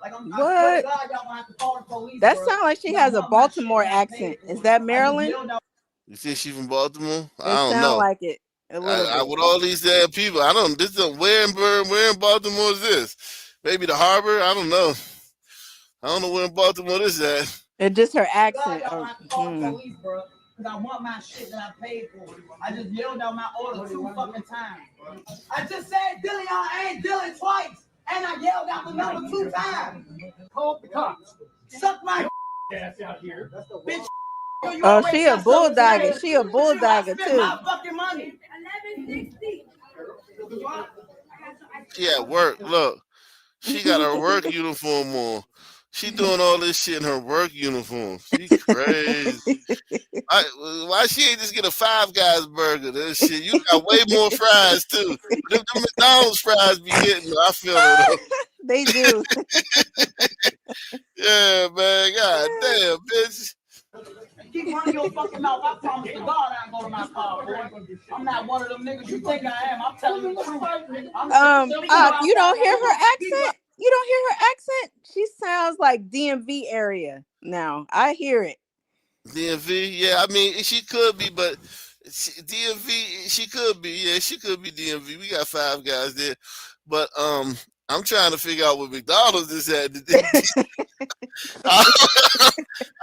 Like I swear to God, y'all gonna have to call the police.
That
bro.
sounds like she
Y'all
has a
want my shit
Baltimore
and I paid
accent.
for
Is
it.
that
I just
Maryland?
yelled out.
You think she from Baltimore?
It
I don't
sounds
know.
like it a little bit.
With all these damn people, I don't. Where in Baltimore is this? Maybe the harbor? I don't know. I don't know where in Baltimore this is at.
It's just her
God,
accent.
y'all gonna have to call the police, bro. Because I want my shit that I paid for. I just yelled out my order 2 fucking times. I just said Dilly, I ain't Dilly twice. And I yelled out the number 2 times. Call the cops. Suck my ass out here. Bitch.
Oh, she a bulldogger. She a bulldogger too.
My fucking money. 1160.
She at work. Look, she got her work uniform on. She doing all this shit in her work uniform. She crazy. Why she ain't just get a Five Guys burger? This shit, you got way more fries too. Them McDonald's fries be hitting. I feel her though.
They do.
Yeah, man. God damn, bitch.
Keep running your fucking mouth. I promise to God I ain't go to my car, boy. I'm not one of them niggas you think I am. I'm telling you the truth.
You don't hear her accent? You don't hear her accent? She sounds like DMV area now. I hear it.
DMV, yeah. I mean, she could be, but DMV, she could be. Yeah, she could be DMV. We got Five Guys there, but I'm trying to figure out what McDonald's is at. I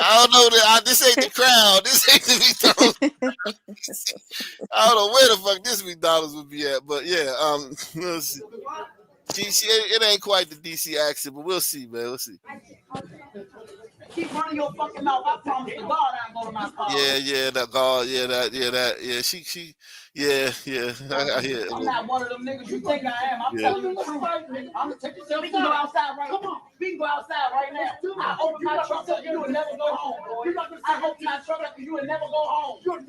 don't know that. This ain't the crowd. This ain't the McDonald's. I don't know where the fuck this McDonald's would be at, but yeah. Let's see. It ain't quite the DC accent, but we'll see, man. We'll see.
Keep running your fucking mouth. I promise to God I ain't go to my car.
Yeah, that God, yeah. She, yeah. I hear it.
I'm not one of them niggas you think I am. I'm telling you the truth. I'm we can go outside right now. We can go outside right now. I open my truck up, you will never go home, boy. I open my truck up, you will never go home. You'll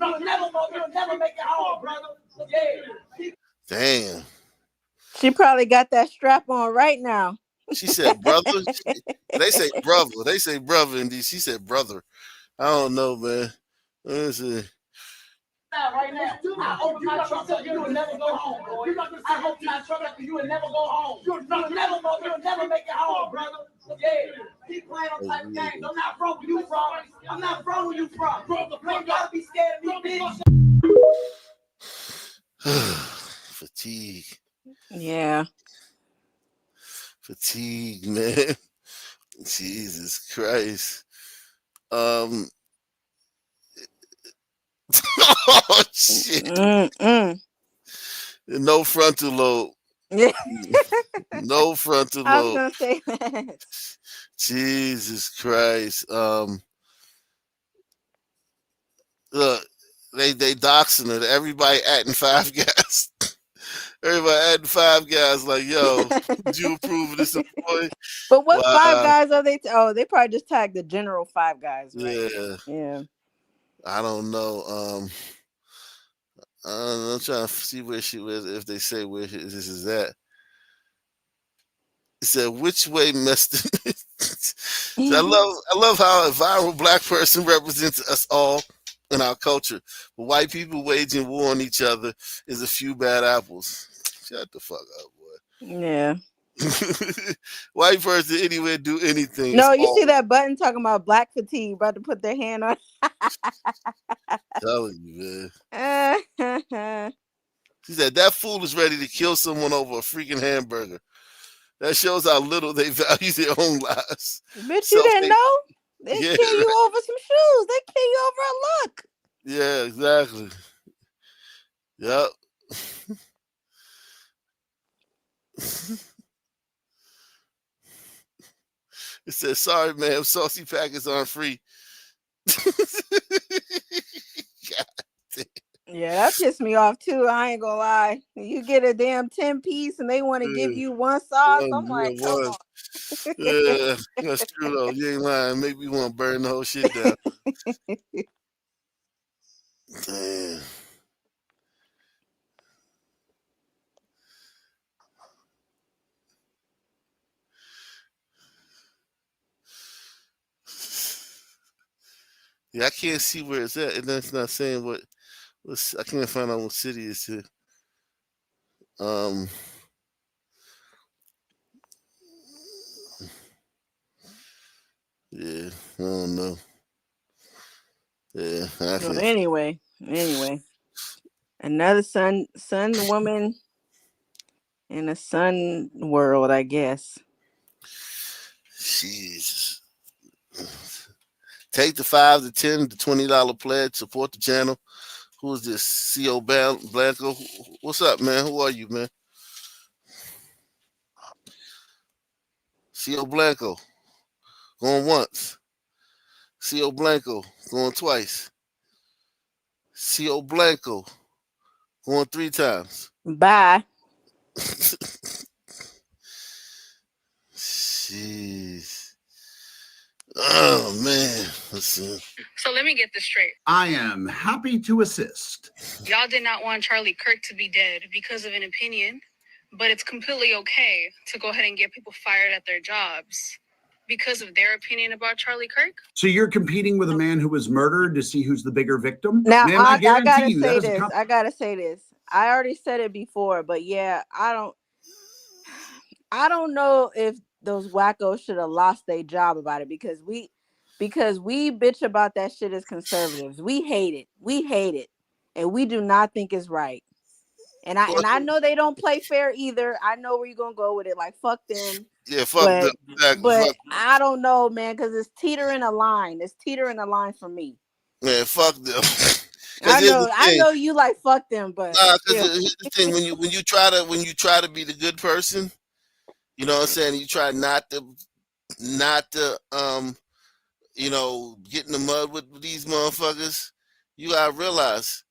never make it home, brother. Yeah.
Damn.
She probably got that strap on right now.
She said brother. They say brother. They say brother in DC. She said brother. I don't know, man. Let's see.
Right now, I open my truck up, you will never go home, boy. I open my truck up, you will never go home. You'll never make it home, brother. Yeah, keep playing on type of games. I'm not from where you from. I'm not from where you from. You ain't gotta be scared of me, bitch.
Fatigue.
Yeah.
Fatigue, man. Jesus Christ. Oh shit. No frontal lobe.
Yeah.
No frontal
I was
lobe.
gonna say that.
Jesus Christ. Look, they doxing her. Everybody acting Five Guys. Everybody adding Five Guys like, yo, would you approve of this employee?
But what Five Guys are they? They probably just tagged the general Five Guys, right?
Yeah. I don't know. I'm trying to see where she was, if they say where this is at. It said, which way messed it? So I love how a viral black person represents us all in our culture. But white people waging war on each other is a few bad apples. Shut the fuck up, boy.
Yeah.
White person anywhere do anything.
No, you see that button talking about black fatigue, about to put their hand on.
Telling you, man. She said that fool is ready to kill someone over a freaking hamburger. That shows how little they value their own lives.
Bitch, you didn't know? They kill you over some shoes. They kill you over a look.
Yeah, exactly. Yep. It says, sorry, ma'am, saucy packets aren't free. God damn.
Yeah, that pissed me off too. I ain't gonna lie. You get a damn 10 piece and they want to give you one sauce. I'm like, come on.
Yeah, that's true though. You ain't lying. Make me want to burn the whole shit down. Damn. Yeah, I can't see where it's at, and that's not saying what. I can't find out what city it's here. Um, yeah, I don't know. Yeah, I
Well,
can't.
anyway, another sun woman in a sun world, I guess.
Jesus. Take the $5 to $10 to $20 pledge. Support the channel. Who is this? Co Blanco. What's up, man? Who are you, man? Co Blanco. Going once. Co Blanco. Going twice. Co Blanco. Going 3 times.
Bye.
Jeez. Oh man. Let's see.
So let me get this straight.
I am happy to assist.
Y'all did not want Charlie Kirk to be dead because of an opinion, but it's completely okay to go ahead and get people fired at their jobs because of their opinion about Charlie Kirk.
So you're competing with a man who was murdered to see who's the bigger victim?
Now,
Ma'am,
I
guarantee
gotta
you
say
that is
this. I gotta say this. I already said it before, but yeah, I don't know if those wackos should have lost their job about it because we bitch about that shit as conservatives. We hate it, and we do not think it's right. And I know they don't play fair either. I know where you're gonna go with it. Like fuck them.
Yeah, fuck them. Exactly.
But
Fuck.
I don't know, man, because it's teetering a line. It's teetering a line for me.
Man, fuck them.
I know you like fuck them, but
because here's the thing: when you try to be the good person, you know what I'm saying. You try not to get in the mud with these motherfuckers. You gotta realize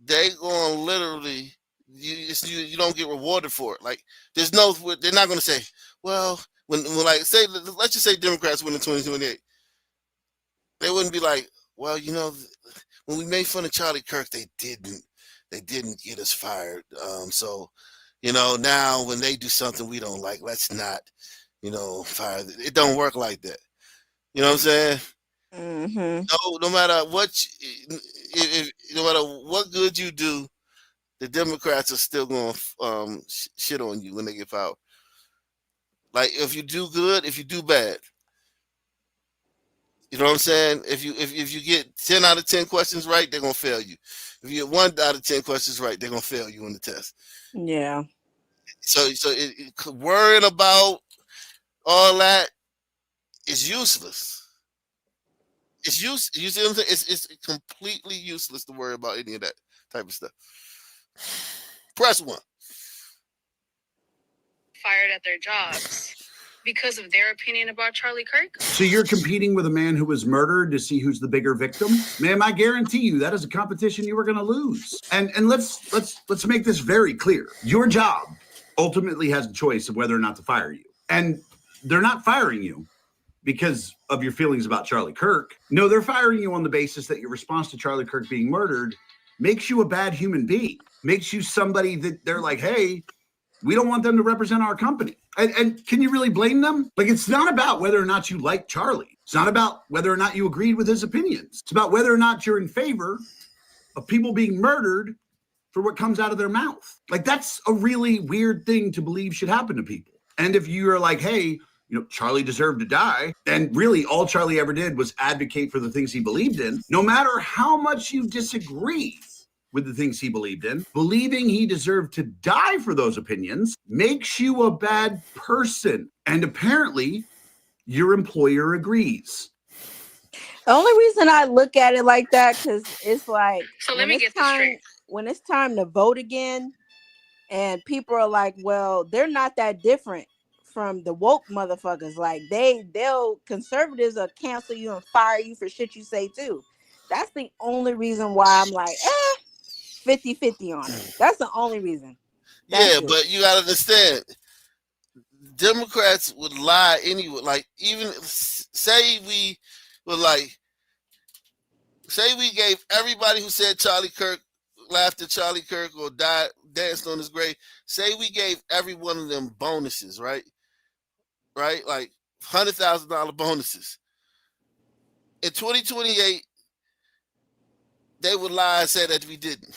they gonna literally you don't get rewarded for it. Like they're not gonna say, well, when like say let's just say Democrats win in 2028, they wouldn't be like, well, when we made fun of Charlie Kirk, they didn't get us fired. So, now when they do something we don't like, let's not, fire. It don't work like that. You know what I'm saying?
Mm-hmm.
No matter what, no matter what good you do, the Democrats are still going to shit on you when they get power. Like if you do good, if you do bad. You know what I'm saying? If you get 10 out of 10 questions right, they're gonna fail you. If you get 1 out of 10 questions right, they're gonna fail you on the test.
Yeah.
So worrying about all that is useless. It's you see what I'm saying? It's completely useless to worry about any of that type of stuff. Press 1.
Fired at their jobs because of their opinion about Charlie Kirk.
So you're competing with a man who was murdered to see who's the bigger victim? Ma'am, I guarantee you that is a competition you are going to lose. And let's make this very clear. Your job ultimately has a choice of whether or not to fire you. And they're not firing you because of your feelings about Charlie Kirk. No, they're firing you on the basis that your response to Charlie Kirk being murdered makes you a bad human being, makes you somebody that they're like, hey, we don't want them to represent our company. And can you really blame them? Like, it's not about whether or not you like Charlie. It's not about whether or not you agreed with his opinions. It's about whether or not you're in favor of people being murdered for what comes out of their mouth. Like, that's a really weird thing to believe should happen to people. And if you're like, hey, Charlie deserved to die, and really all Charlie ever did was advocate for the things he believed in, no matter how much you disagree with the things he believed in, believing he deserved to die for those opinions makes you a bad person. And apparently your employer agrees.
The only reason I look at it like that, because it's like
when
it's time to vote again, and people are like, well, they're not that different from the woke motherfuckers. Like conservatives will cancel you and fire you for shit you say too. That's the only reason why I'm like, 50-50 on her. That's the only reason.
Yeah, but you gotta understand, Democrats would lie anyway. Like, even say we were like, say we gave everybody who said Charlie Kirk, laughed at Charlie Kirk, or died, danced on his grave, say we gave every one of them bonuses, right? Right? Like $100,000 bonuses. In 2028, they would lie and say that we didn't.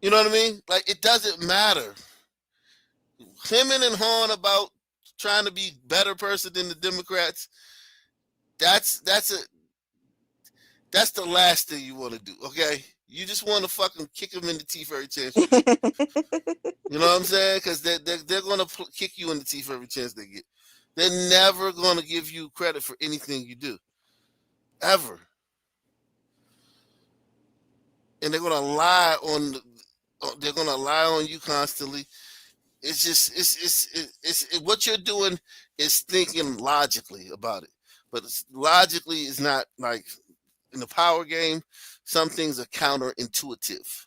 You know what I mean? Like, it doesn't matter. Hemming and hawing about trying to be better person than the Democrats, that's the last thing you want to do, okay? You just want to fucking kick them in the teeth every chance you get. You know what I'm saying? Because they're going to kick you in the teeth every chance they get. They're never going to give you credit for anything you do. Ever. And they're going to lie on you constantly. It's just it's what you're doing is thinking logically about it. But logically is not, like, in the power game, some things are counterintuitive.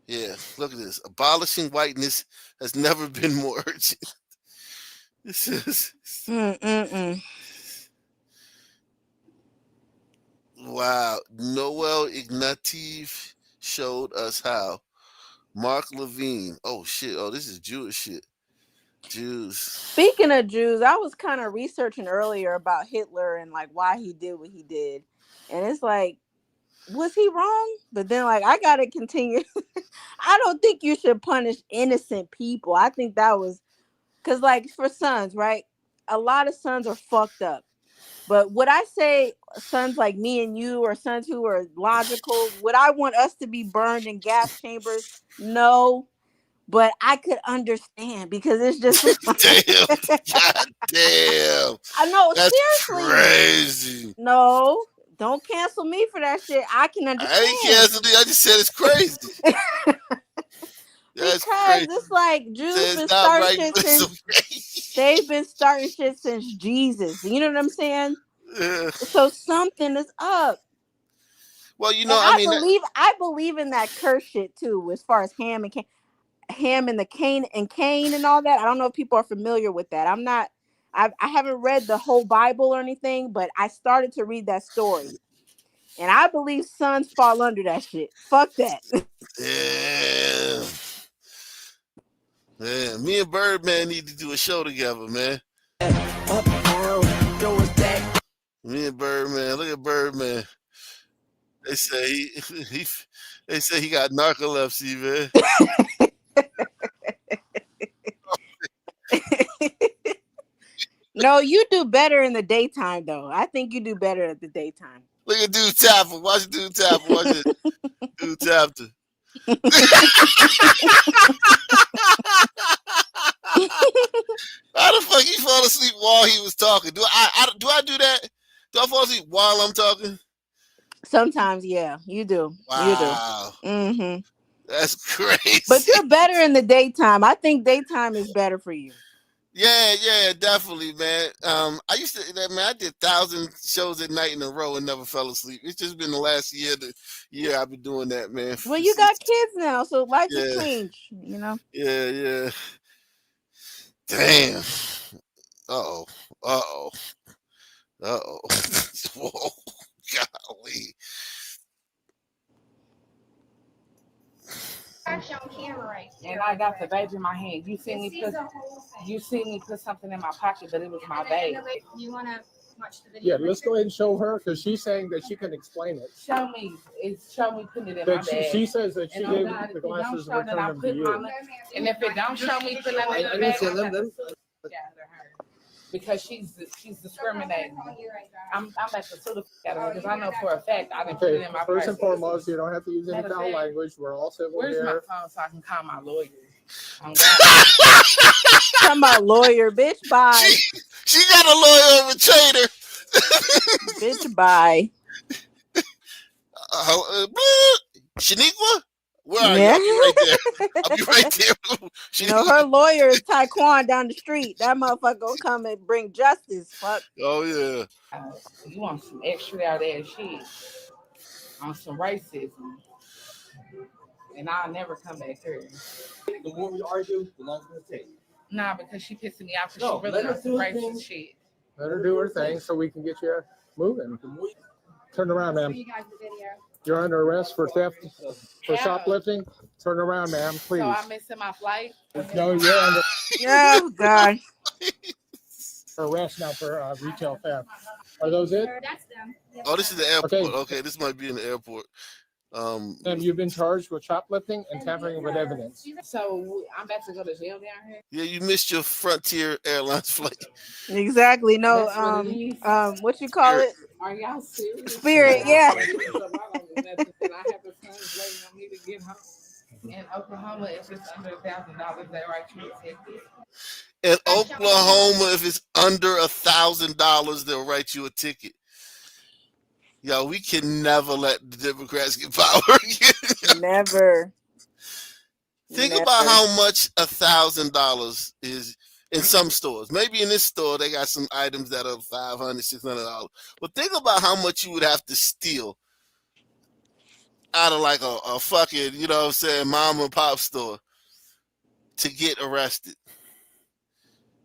Yeah, look at this. Abolishing whiteness has never been more urgent. This is wow. Noel Ignatieff showed us how. Mark Levine. Oh shit. Oh, this is Jewish shit. Jews.
Speaking of Jews, I was kind of researching earlier about Hitler and like why he did what he did. And it's like, was he wrong? But then, like, I gotta continue. I don't think you should punish innocent people. I think that was because, like, for sons, right? A lot of sons are fucked up. But would I say sons like me and you, or sons who are logical, would I want us to be burned in gas chambers? No. But I could understand, because it's just
damn, god damn.
I know,
that's
seriously.
crazy.
No, don't cancel me for that shit. I can understand.
I ain't canceled it. I just said it's crazy.
That's because crazy. It's like Jews been starting shit since they've been starting shit since Jesus. You know what I'm saying? So something is up.
Well, you know,
I believe in that curse shit too, as far as Ham and the Cain and all that. I don't know if people are familiar with that. I haven't read the whole Bible or anything, but I started to read that story. And I believe sons fall under that shit. Fuck that.
Yeah. Man, me and Birdman need to do a show together, man. Me and Birdman. Look at Birdman. They say they say he got narcolepsy, man.
No, you do better in the daytime, though. I think you do better at the daytime.
Look at dude tapping. Watch dude tapping. Watch it. Dude tapping. How the fuck he fall asleep while he was talking? Do I do that? Do I fall asleep while I'm talking?
Sometimes, yeah, you do.
Wow.
You do. Mm-hmm.
That's crazy.
But you're better in the daytime. I think daytime is better for you.
Yeah, definitely, man. I used to, man. I did 1,000 shows at night in a row and never fell asleep. It's just been the last year I've been doing that, man.
Well, you got kids now, so life has changed, you know.
Yeah. Damn. Uh-oh. Whoa. Golly.
Actually on camera right here.
And I got the baby in my hand. You see me put something in my pocket, but it was my baby.
You want to watch the video?
Yeah, let's go ahead and show her, because she's saying that she can explain it.
Show me putting it in my bag.
She says that she gave the glasses and returned them to you.
And if it don't show me putting it in the bag, I got to look at her. Because she's discriminating. I'm at the sort of because I know for a fact I didn't put it in my purse.
First and foremost, you don't have to use any foul language. We're all civil here.
Where's my phone so I can call my lawyer?
Talking about lawyer, bitch. Bye.
She got a lawyer of a traitor.
Bitch, bye.
Shaniqua, Where are you?
Yeah.
I'll be right there. I'll be right there.
You know, her lawyer is Taekwon down the street. That motherfucker gonna come and bring justice. Fuck.
Oh yeah.
You want some extra out there shit on some racism, and I'll never come back here.
The more we argue, the longer it's gonna take.
Nah, because she pissing me off because
No,
she really
let her
on some
do her
racist
thing.
shit.
Let her do her thing so we can get you moving. Turn around, ma'am. You're under arrest for theft, for
How?
shoplifting. Turn around, ma'am, please.
So I'm missing my flight.
No, you're under
Oh God.
arrest now for retail theft. Are those it?
That's them.
Oh, this is the airport.
Okay.
Okay, this might be in the airport.
Ma'am, you've been charged with shoplifting and tampering with evidence.
So I'm about to go to jail down here.
Yeah, you missed your Frontier Airlines flight.
Exactly. No.
That's what it is.
What you call it?
Are y'all serious?
Spirit. Yeah.
I have the funds waiting on me to get home. In Oklahoma, if it's under $1,000, they write you a ticket.
In Oklahoma, if it's under $1,000, they'll write you a ticket. Yo, we can never let the Democrats get power again.
Never.
Think
Never.
about how much $1,000 is in some stores. Maybe in this store, they got some items that are $500, $600. But think about how much you would have to steal out of like a fucking, you know what I'm saying, mom and pop store to get arrested.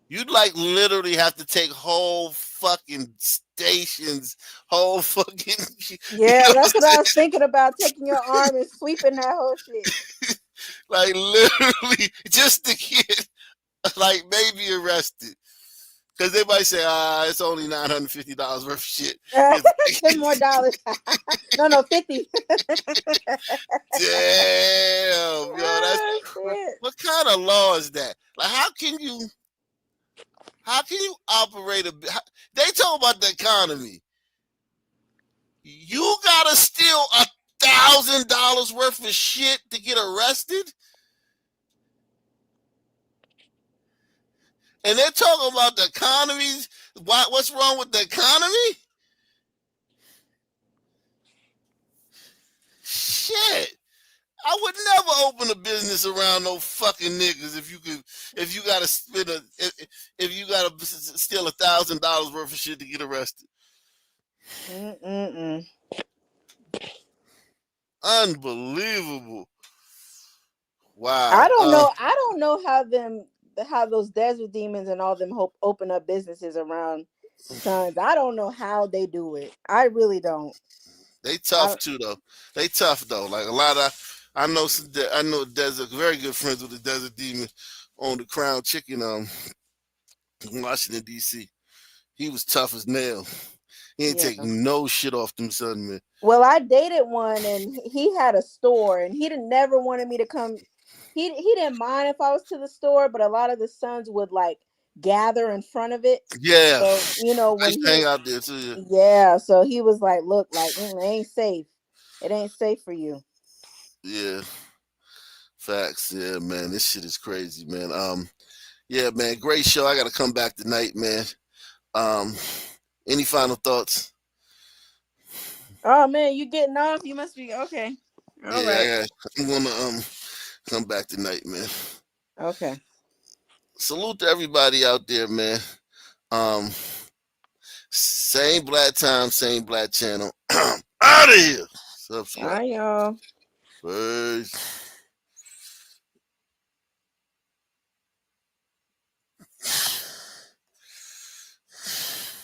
You'd like literally have to take whole fucking stations, whole fucking.
Yeah,
you know
that's what I was thinking about. Taking your arm and sweeping that whole shit.
Like literally just to get like maybe arrested. Because they might say, it's only $950 worth of shit.
$10 more dollars. No, 50.
Damn, yo, that's what kind of law is that? Like, how can you operate they talk about the economy. You gotta steal $1,000 worth of shit to get arrested? And they're talking about the economies. What's wrong with the economy? Shit. I would never open a business around no fucking niggas if you gotta if you gotta steal $1,000 worth of shit to get arrested. Unbelievable. Wow.
I don't know how those desert demons and all them open up businesses around sons. I don't know how they do it. I really don't.
They tough too though. They tough though. Like a lot of I know desert very good friends with the desert demon on the Crown Chicken in Washington D.C. He was tough as nails. He ain't taking no shit off them son, man.
Well, I dated one and he had a store and he never wanted me to come. He didn't mind if I was to the store, but a lot of the sons would like gather in front of it.
Yeah.
So, you know, when
he hang out there too.
Yeah, so he was like, look, like it ain't safe. It ain't safe for you.
Yeah. Facts. Yeah, man. This shit is crazy, man. Yeah, man, great show. I gotta come back tonight, man. Any final thoughts?
Oh man, you getting off? You must be okay. All right.
I'm gonna come back tonight, man.
Okay.
Salute to everybody out there, man. Same black time, same black channel. Out of here. Subscribe.
Bye, y'all.
Peace.